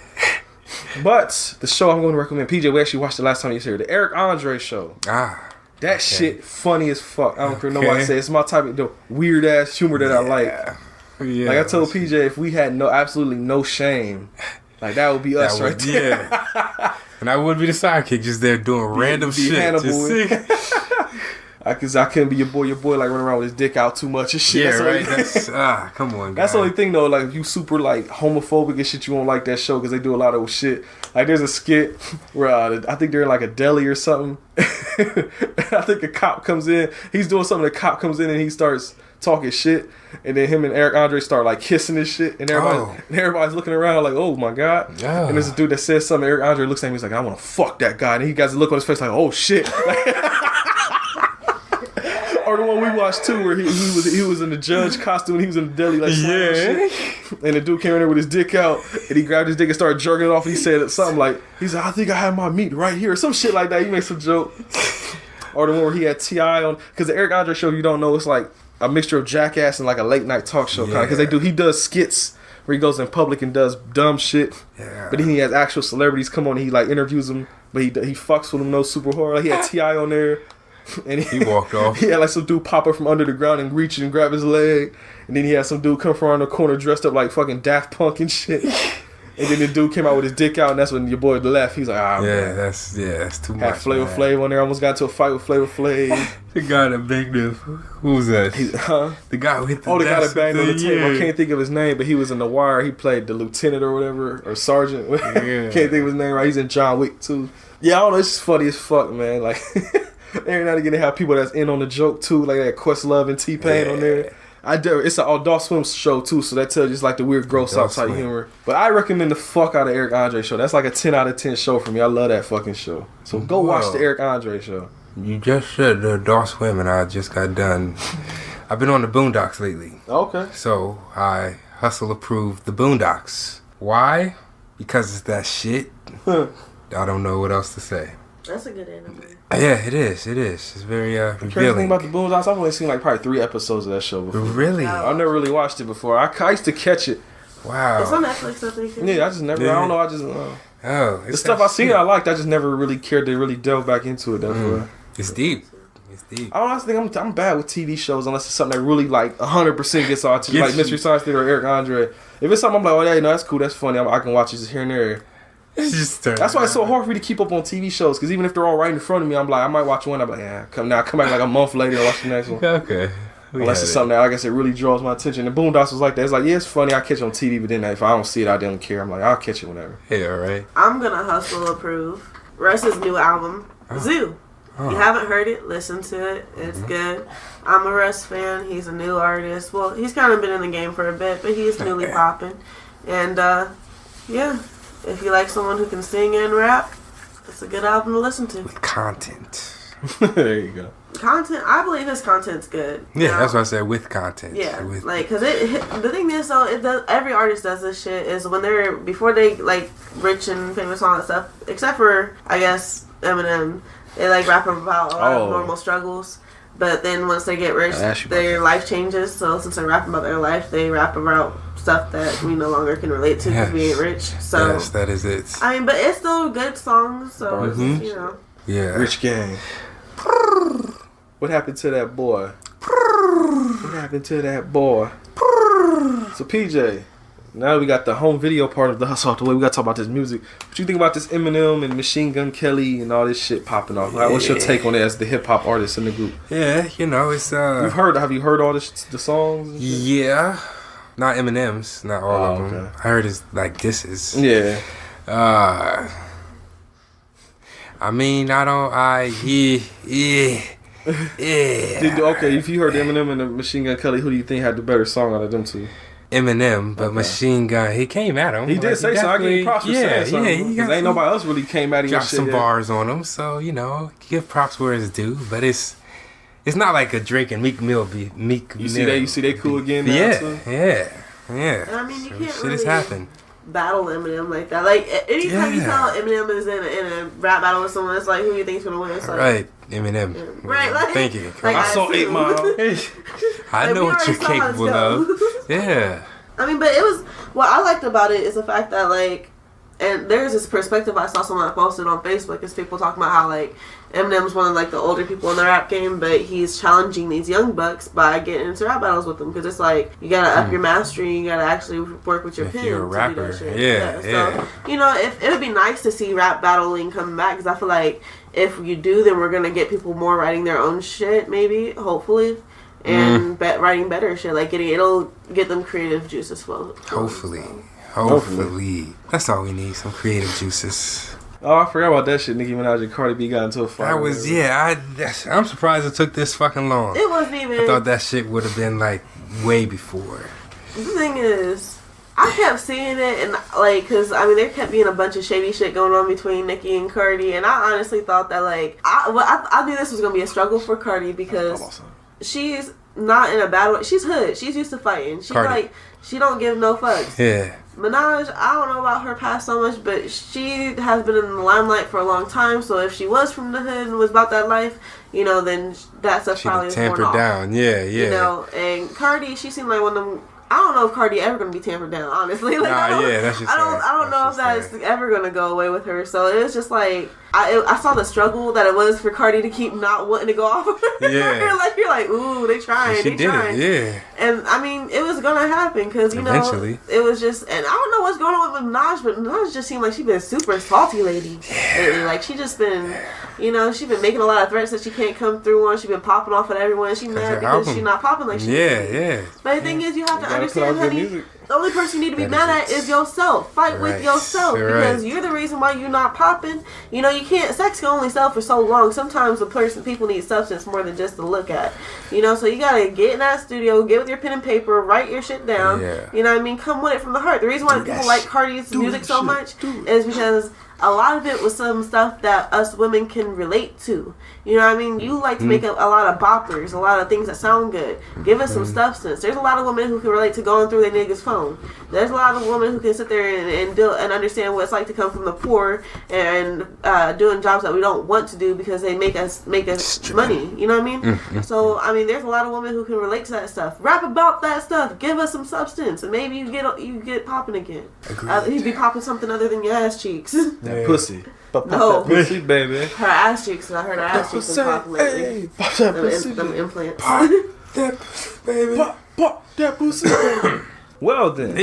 But the show I'm going to recommend, PJ, we actually watched it last time you was here, the Eric Andre show. That shit funny as fuck. I don't care nobody say. It's my type of weird ass humor that I like. Yeah. Like I told PJ, if we had absolutely no shame, that would be us right there. Yeah. And I would be the sidekick just there doing random shit. Because I couldn't be your boy running around with his dick out too much and shit. Yeah, right. Come on, guys. That's the only thing though. If you super homophobic and shit, you won't like that show because they do a lot of shit. There's a skit where I think they're in a deli or something. I think a cop comes in. He's doing something. The cop comes in and he starts talking shit, and then him and Eric Andre start kissing and shit, and everybody's looking around oh my god. And there's a dude that says something. Eric Andre looks at me. He's like, I want to fuck that guy, and he got a look on his face oh shit. Or the one we watched too, where he was in the judge costume and he was in the deli like shit. And the dude came in there with his dick out and he grabbed his dick and started jerking it off. And he said something like, he's like, I think I have my meat right here, or some shit like that. He made some joke. Or the one where he had T.I. on, because the Eric Andre show, if you don't know, it's like a mixture of Jackass and like a late night talk show kind of. Because he does skits where he goes in public and does dumb shit. Yeah. But then he has actual celebrities come on and he like interviews them, but he fucks with them no super hard. Like he had T.I. on there. And he walked off. He had like some dude pop up from under the ground and reach and grab his leg. And then he had some dude come from around the corner dressed up like fucking Daft Punk and shit. And then the dude came out with his dick out, and that's when your boy left. He's like, man. That's too much. Had Flavor Flav on there. Almost got into a fight with Flavor Flav. The guy that banged him. Who was that? The guy who hit the the guy that banged on the table. I can't think of his name, but he was in The Wire. He played the lieutenant or whatever, or sergeant. Can't think of his name right. He's in John Wick too. Yeah, I don't know. It's just funny as fuck, man. Like, every now and again they have people that's in on the joke too, like that Questlove and T-Pain on there. It's an Adult Swim show too, so that tells you it's like the weird gross out type humor. But I recommend the fuck out of Eric Andre show. That's like a 10 out of 10 show for me. I love that fucking show. So go watch the Eric Andre show. You just said the Adult Swim, and I just got done. I've been on the Boondocks lately. Okay. So I hustle approved the Boondocks. Why? Because it's that shit. I don't know what else to say. That's a good anime. Yeah, it is. It's very revealing. The crazy thing about the Boondocks, I've only seen like probably 3 episodes of that show before. Really? I've never really watched it before. I used to catch it. Wow. It's on Netflix, I think. Yeah, I just never. I don't know. I just. The stuff I seen, I liked. I just never really cared to really delve back into it. It's deep. I honestly think I'm bad with TV shows unless it's something that really like 100% gets on to like Mystery Science Theater or Eric Andre. If it's something I'm like, oh yeah, that's cool, that's funny, I can watch it just here and there. That's why it's so hard for me to keep up on TV shows, because even if they're all right in front of me, I'm like, I might watch one, I'm like, yeah, come back like a month later and watch the next one. Okay. Unless it's something that, like I said, really draws my attention. The Boondocks was like that. It's like, yeah, it's funny, I catch it on TV, but then if I don't see it, I don't care. I'm like, I'll catch it whenever. Yeah, right. I'm gonna hustle approve Russ's new album, Zoo. You haven't heard it, listen to it. It's good. I'm a Russ fan. He's a new artist. Well, he's kind of been in the game for a bit, but he's newly popping. And, yeah, if you like someone who can sing and rap, it's a good album to listen to. With content. There you go. Content, I believe his content's good. Yeah, that's what I said, with content. Yeah, because the thing is, though, every artist does this shit, is when before they, like, rich and famous and all that stuff, except for, I guess, Eminem, they like rap about a lot of normal struggles, but then once they get rich, their life changes. So since they're rapping about their life, they rap about stuff that we no longer can relate to because we ain't rich. So yes, that is it. I mean, but it's still good songs. So it's, you know, yeah, Rich Gang. What happened to that boy? What happened to that boy? So PJ. Now we got the home video part of the hustle out the way. We got to talk about this music. What you think about this Eminem and Machine Gun Kelly and all this shit popping off? Like, what's your take on it as the hip hop artist in the group? Yeah, you know, it's Have you heard all the songs? Yeah, not Eminem's, not all of them. I heard his like disses. Yeah. I mean, Okay, if you heard Eminem and the Machine Gun Kelly, who do you think had the better song out of them two? Eminem, but Machine Gun, he came at him. He did say so. I give him props for saying something. Because ain't nobody else really came at him. Dropped some bars on him, so you know, give props where it's due. But it's not like a Drake and Meek Mill be Meek. You see they cool again now too? Yeah. And I mean, you can't shit really has happened. Battle Eminem like that. Like anytime you tell Eminem is in a rap battle with someone, it's like, who do you think's gonna win? It's like, right, Eminem. Yeah. Right, like, thank you. Like, I saw 8 Mile. I know what you're capable of. Yeah. I mean, but what I liked about it is the fact that, like, and there's this perspective I saw someone posted on Facebook, is people talking about how, like, Eminem's one of, like, the older people in the rap game, but he's challenging these young bucks by getting into rap battles with them, because it's like, you gotta up your mastery, you gotta actually work with your pen. You're a rapper. To do that shit. So, you know, it would be nice to see rap battling come back, because I feel like if you do, then we're gonna get people more writing their own shit, maybe, hopefully. And writing better shit, like it'll get them creative juices flowing. Hopefully. That's all we need, some creative juices. Oh, I forgot about that shit. Nicki Minaj and Cardi B got into a fight. I'm surprised it took this fucking long. It wasn't even. I thought that shit would have been like way before. The thing is, I kept seeing it, and like, cause I mean, there kept being a bunch of shady shit going on between Nicki and Cardi, and I honestly thought that, like, I knew this was gonna be a struggle for Cardi because she's not in a bad way. She's hood. She's used to fighting. She's like, she don't give no fucks. Yeah. Minaj, I don't know about her past so much, but she has been in the limelight for a long time. So if she was from the hood and was about that life, you know, then that stuff probably was tampered down. Yeah, yeah. You know, and Cardi, she seemed like one of them. I don't know if Cardi ever gonna be tampered down, honestly. Like, I don't know if that's ever gonna go away with her. So it was just like I saw the struggle that it was for Cardi to keep not wanting to go off of her. Yeah. Like, you're like, ooh, they trying. She did it, yeah. And I mean, it was gonna happen because you know it was just, and I don't know what's going on with Minaj, but Minaj just seemed like she been super salty lady lately. Like she just been, you know, she been making a lot of threats that she can't come through on. She been popping off at everyone. She mad because she not popping like she used to. Yeah. But the thing is, you have to understand, honey. The only person you need to be mad at is yourself. Fight with yourself because you're the reason why you're not popping. You know, you can't. Sex can only sell for so long. Sometimes people need substance more than just to look at. You know, so you gotta get in that studio, get with your pen and paper, write your shit down. Yeah. You know what I mean? Come with it from the heart. The reason why people like Cardi's music so much is because a lot of it was some stuff that us women can relate to. You know what I mean? You like to make a lot of boppers, a lot of things that sound good. Give us some substance. There's a lot of women who can relate to going through their nigga's phone. There's a lot of women who can sit there and understand what it's like to come from the poor and doing jobs that we don't want to do because they make us money. You know what I mean? So I mean, there's a lot of women who can relate to that stuff. Rap about that stuff. Give us some substance, and maybe you get popping again. You'd be popping something other than your ass cheeks. That pussy. No, that pussy, baby. Her ass cheeks. I heard her ass cheeks been popping lately. Pop that pussy, them implants. Pop that pussy, baby. Pop that pussy, baby. Well then,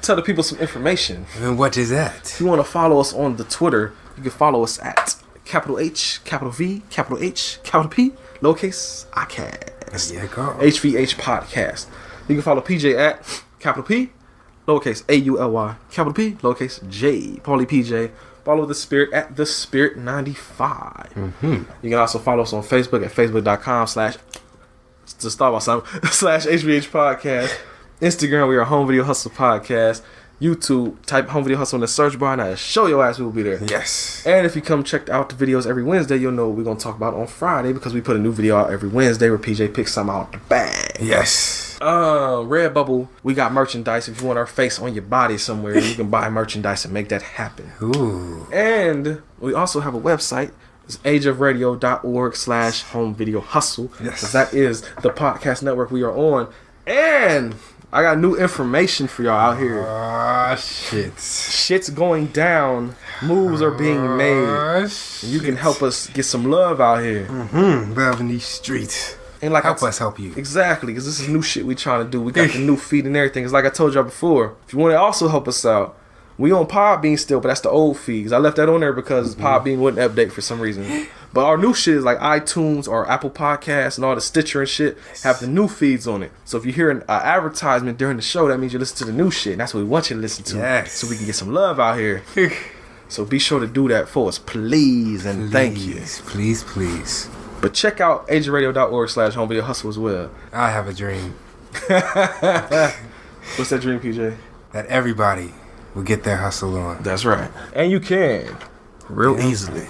tell the people some information. And what is that? If you want to follow us on the Twitter, you can follow us at capital H, capital V, capital H, capital P, lowercase iCast. Yeah, go. HVH Podcast. You can follow PJ at capital P, lowercase AULY, capital P, lowercase J, Paulie PJ. Follow The Spirit at The Spirit 95. You can also follow us on Facebook at facebook.com/HVH Podcast. Instagram, we are Home Video Hustle Podcast. YouTube, type Home Video Hustle in the search bar and I show your ass we will be there. Yes. And if you come check out the videos every Wednesday, you'll know what we're going to talk about on Friday because we put a new video out every Wednesday where PJ picks something out the bag. Yes. Redbubble, we got merchandise. If you want our face on your body somewhere, you can buy merchandise and make that happen. Ooh. And we also have a website. It's ageofradio.org/home video hustle. Yes. Because that is the podcast network we are on. And I got new information for y'all out here. Shit's going down. Moves are being made. You can help us get some love out here. Love in these streets. And like help us help you. Exactly, because this is new shit we trying to do. We got the new feed and everything. It's like I told y'all before. If you want to also help us out, we on Podbean still, but that's the old feeds. I left that on there because Podbean wouldn't update for some reason. But our new shit is like iTunes or Apple Podcasts and all the Stitcher and shit have the new feeds on it. So if you hear an advertisement during the show, that means you listen to the new shit. And that's what we want you to listen to. Yes. So we can get some love out here. So be sure to do that for us, please, and thank you. Please, please. But check out ageofradio.org/home video hustle as well. I have a dream. What's that dream, PJ? That everybody will get their hustle on. That's right. And you can. Real easily.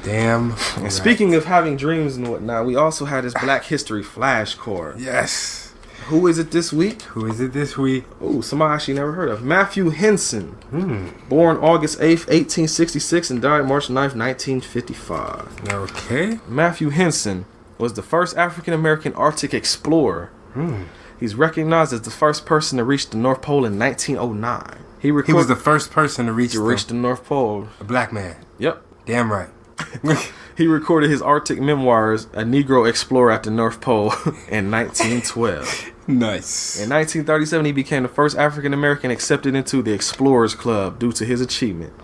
Damn. And speaking of having dreams and whatnot, we also had this Black History flashcard. Yes. Who is it this week? Oh, somebody I actually never heard of. Matthew Henson. Born August 8th, 1866 and died March 9th, 1955. Okay. Matthew Henson was the first African-American Arctic explorer. He's recognized as the first person to reach the North Pole in 1909. He was the first person to reach the North Pole. A black man. Yep. Damn right. He recorded his Arctic memoirs, A Negro Explorer at the North Pole, in 1912. Nice. In 1937, he became the first African-American accepted into the Explorers Club due to his achievement.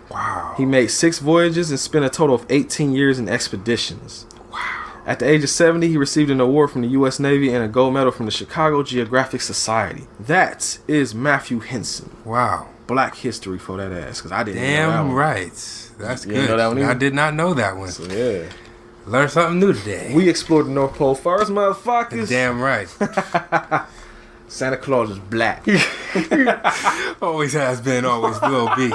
Wow. He made 6 voyages and spent a total of 18 years in expeditions. Wow. At the age of 70, he received an award from the U.S. Navy and a gold medal from the Chicago Geographic Society. That is Matthew Henson. Wow. Black history for that ass, because I didn't know that one. Damn right. That's You good. know that one either? I did not know that one. So, yeah. Learned something new today. We explored the North Pole first, motherfuckers. Damn right. Santa Claus is black. Always has been, always will be.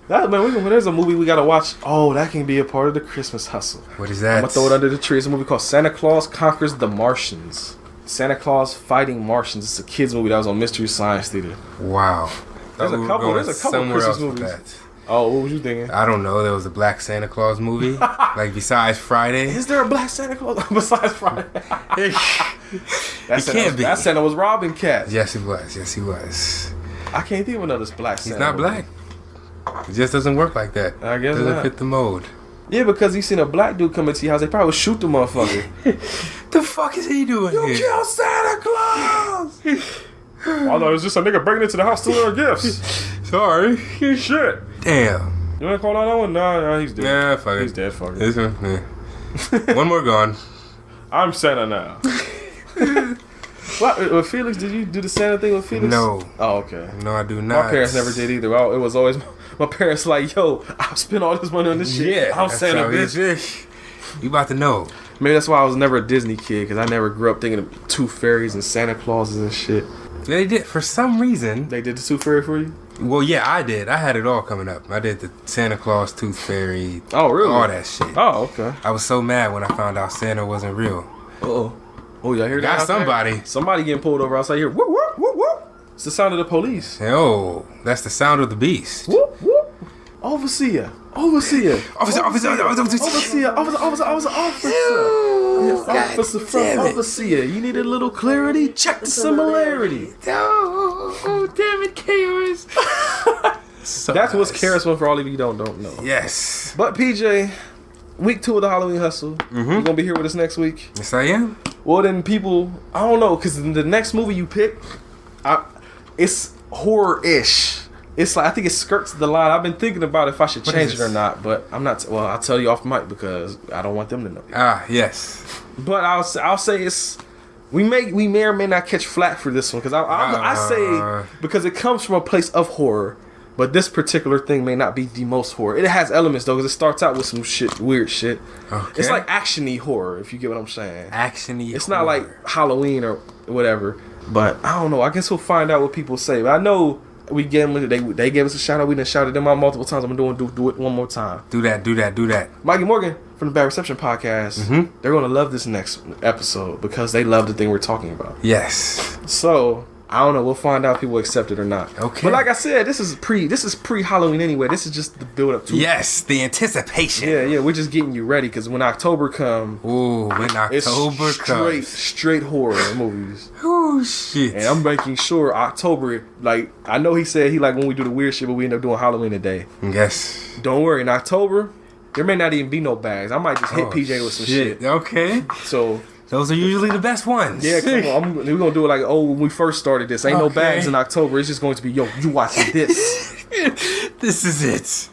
There's a movie we gotta watch. Oh, that can be a part of the Christmas hustle. What is that? I'm gonna throw it under the tree. It's a movie called Santa Claus Conquers the Martians. Santa Claus Fighting Martians. It's a kids movie that was on Mystery Science Theater. Wow. There's a couple Christmas movies. Oh, what was you thinking? I don't know. There was a Black Santa Claus movie, like besides Friday. Is there a Black Santa Claus besides Friday? That Santa was robbing cats. Yes, he was. I can't think of another Black Santa. He's not black. It just doesn't work like that. I guess doesn't not. fit the mold. Yeah, because he seen a black dude come into your house, they probably would shoot the motherfucker. The fuck is he doing here? You killed Santa Claus! I thought it was just a nigga breaking into the house stealing our gifts. Sorry. Shit. Damn. You wanna call 911? No, he's dead. Yeah, fuck it. He's dead, fuck it. One more gone. I'm Santa now. What, with Felix, did you do the Santa thing with Felix? No. Oh, okay. No, I do not. My parents never did either. It was always my parents like, yo, I'll spend all this money on this shit. Yeah, I'm Santa, bitch. You about to know. Maybe that's why I was never a Disney kid, because I never grew up thinking of Tooth Fairies and Santa Clauses and shit. They did, for some reason. They did the Tooth Fairy for you? Well, yeah, I did. I had it all coming up. I did the Santa Claus, Tooth Fairy. Oh, really? All that shit. Oh, okay. I was so mad when I found out Santa wasn't real. Uh-oh. Oh, y'all hear that? Got somebody. There? Somebody getting pulled over outside here. Whoop, whoop, whoop, whoop. It's the sound of the police. Oh, that's the sound of the beast. Whoop, whoop. Overseer. Officer from Overseer. You need a little clarity? Check the similarity. Oh, damn it, Chaos. So that's what's Charisma for all of you don't know. Yes. But PJ, week 2 of the Halloween Hustle. You're going to be here with us next week? Yes, I am. Well, then people, I don't know, because the next movie you pick, it's horror-ish. It's like, I think it skirts the line. I've been thinking about if I should change it or not, but I'm not. Well, I'll tell you off mic because I don't want them to know. Ah, yes. But I'll say it's we may or may not catch flack for this one because I say because it comes from a place of horror, but this particular thing may not be the most horror. It has elements though because it starts out with some weird shit. Okay. It's like action-y horror, if you get what I'm saying. Action-y. It's not like Halloween or whatever. But I don't know. I guess we'll find out what people say. But I know. We gave them, they gave us a shout out. We done shouted them out multiple times. I'm gonna do it one more time. Do that. Mikey Morgan from the Bad Reception Podcast. Mm-hmm. They're gonna love this next episode because they love the thing we're talking about. Yes. So I don't know. We'll find out if people accept it or not. Okay. But like I said, this is pre Halloween anyway. This is just the build up to. Yes, the anticipation. Yeah. We're just getting you ready because when October come. Ooh, when October comes. Straight horror movies. Oh shit. And I'm making sure October, like I know he said he like when we do the weird shit, but we end up doing Halloween today. Yes. Don't worry, in October there may not even be no bags. I might just hit PJ with some shit. Okay. So. Those are usually the best ones. Yeah, come on. We're going to do it like, when we first started this. Ain't no bags in October. It's just going to be, you watching this. This is it.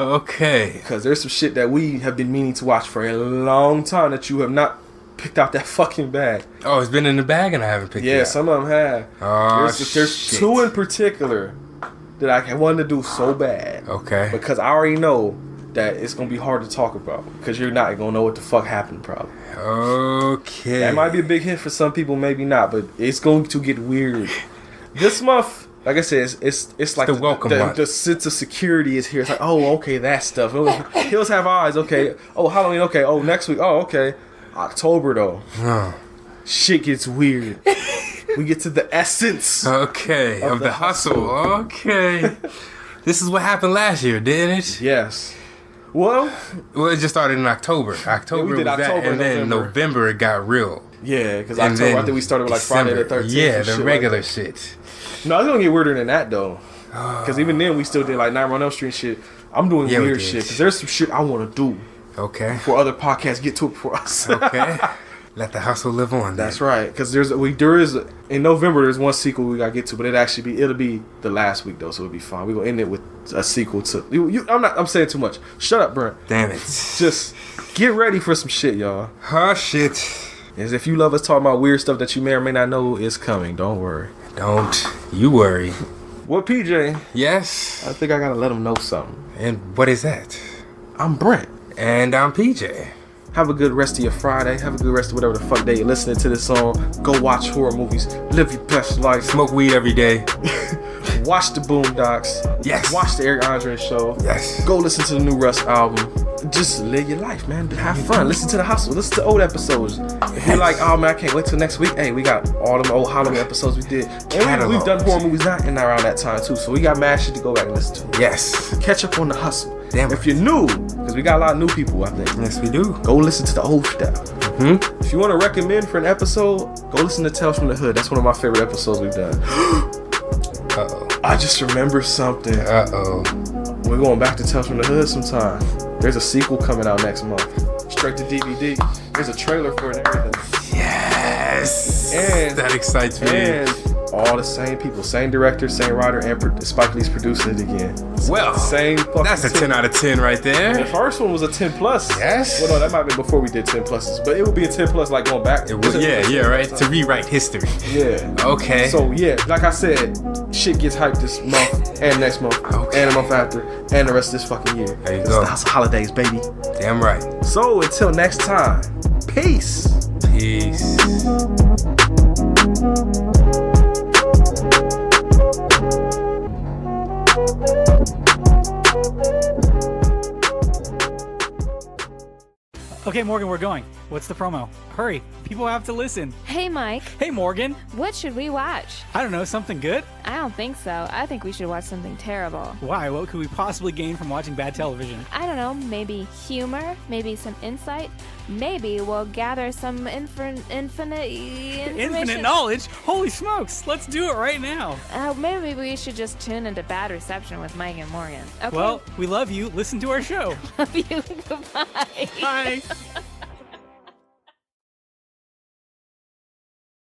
Okay. Because there's some shit that we have been meaning to watch for a long time that you have not picked out that fucking bag. Oh, it's been in the bag and I haven't picked it out. Yeah, some of them have. Oh, there's 2 in particular that I wanted to do so bad. Okay. Because I already know that it's going to be hard to talk about. Because you're not going to know what the fuck happened, probably. Okay. That might be a big hit for some people, maybe not, but it's going to get weird. This month, like I said, it's like the welcome one. The sense of security is here. It's like, oh, okay, that stuff. Hills Have Eyes, okay. Oh, Halloween, okay. Oh, next week, oh, okay. October, though. Shit gets weird. We get to the essence. Okay, of the hustle. Okay. This is what happened last year, didn't it? Yes. Well, it just started in October. October was that, and then November it got real. Yeah, because October, I think we started with like Friday the 13th. Yeah, the regular shit. No, it's gonna get weirder than that though. Because even then we still did like Nightmare on Elm Street shit. I'm doing weird shit because there's some shit I want to do. Okay. Before other podcasts get to it for us. Okay. Let the hustle live on. That's right. Because there is in November there's one sequel we gotta get to, but it'll be the last week though, so it'll be fine. We're gonna end it with a sequel to. I'm saying too much. Shut up, Brent. Damn it. Just get ready for some shit, y'all. Shit. As if you love us talking about weird stuff that you may or may not know is coming. Don't worry. Don't you worry. Well, PJ. Yes. I think I gotta let them know something. And what is that? I'm Brent. And I'm PJ. Have a good rest of your Friday. Have a good rest of whatever the fuck day you're listening to this song. Go watch horror movies. Live your best life. Smoke weed every day. Watch the Boondocks. Yes. Watch the Eric Andre show. Yes. Go listen to the new Russ album. Just live your life, man. Have fun. Listen to the hustle. Listen to old episodes. If you're like, oh man, I can't wait till next week. Hey, we got all them old Halloween episodes we did. And we've done horror movies not in around that time too. So we got mad shit to go back and listen to. Yes. Catch up on the hustle. Damn. If you're new, because we got a lot of new people, I think. Yes, we do. Go listen to the old stuff. Mm-hmm. If you want to recommend for an episode, go listen to Tales from the Hood. That's one of my favorite episodes we've done. Uh-oh. I just remember something. Uh-oh. We're going back to Tales from the Hood sometime. There's a sequel coming out next month. Straight to DVD. There's a trailer for it and everything. Yes. And that excites me. And all the same people, same director, same writer, and Spike Lee's producing it again. Well, same fucking that's a 10 out of 10 right there. The first one was a 10 plus. Yes. Well, no, that might have been before we did 10 pluses, but it would be a 10 plus like going back. It would, yeah, right. To rewrite history. Yeah. Okay. So yeah, like I said, shit gets hyped this month and next month and the month after and the rest of this fucking year. There you go. It's the holidays, baby. Damn right. So until next time, peace. Peace. Okay, Morgan, we're going. What's the promo? Hurry, people have to listen. Hey, Mike. Hey, Morgan. What should we watch? I don't know, something good? I don't think so. I think we should watch something terrible. Why? What could we possibly gain from watching bad television? I don't know, maybe humor, maybe some insight. Maybe we'll gather some infinite information. Infinite knowledge? Holy smokes, let's do it right now. Maybe we should just tune into Bad Reception with Mike and Morgan. Okay? Well, we love you. Listen to our show. Love you. Goodbye. Bye.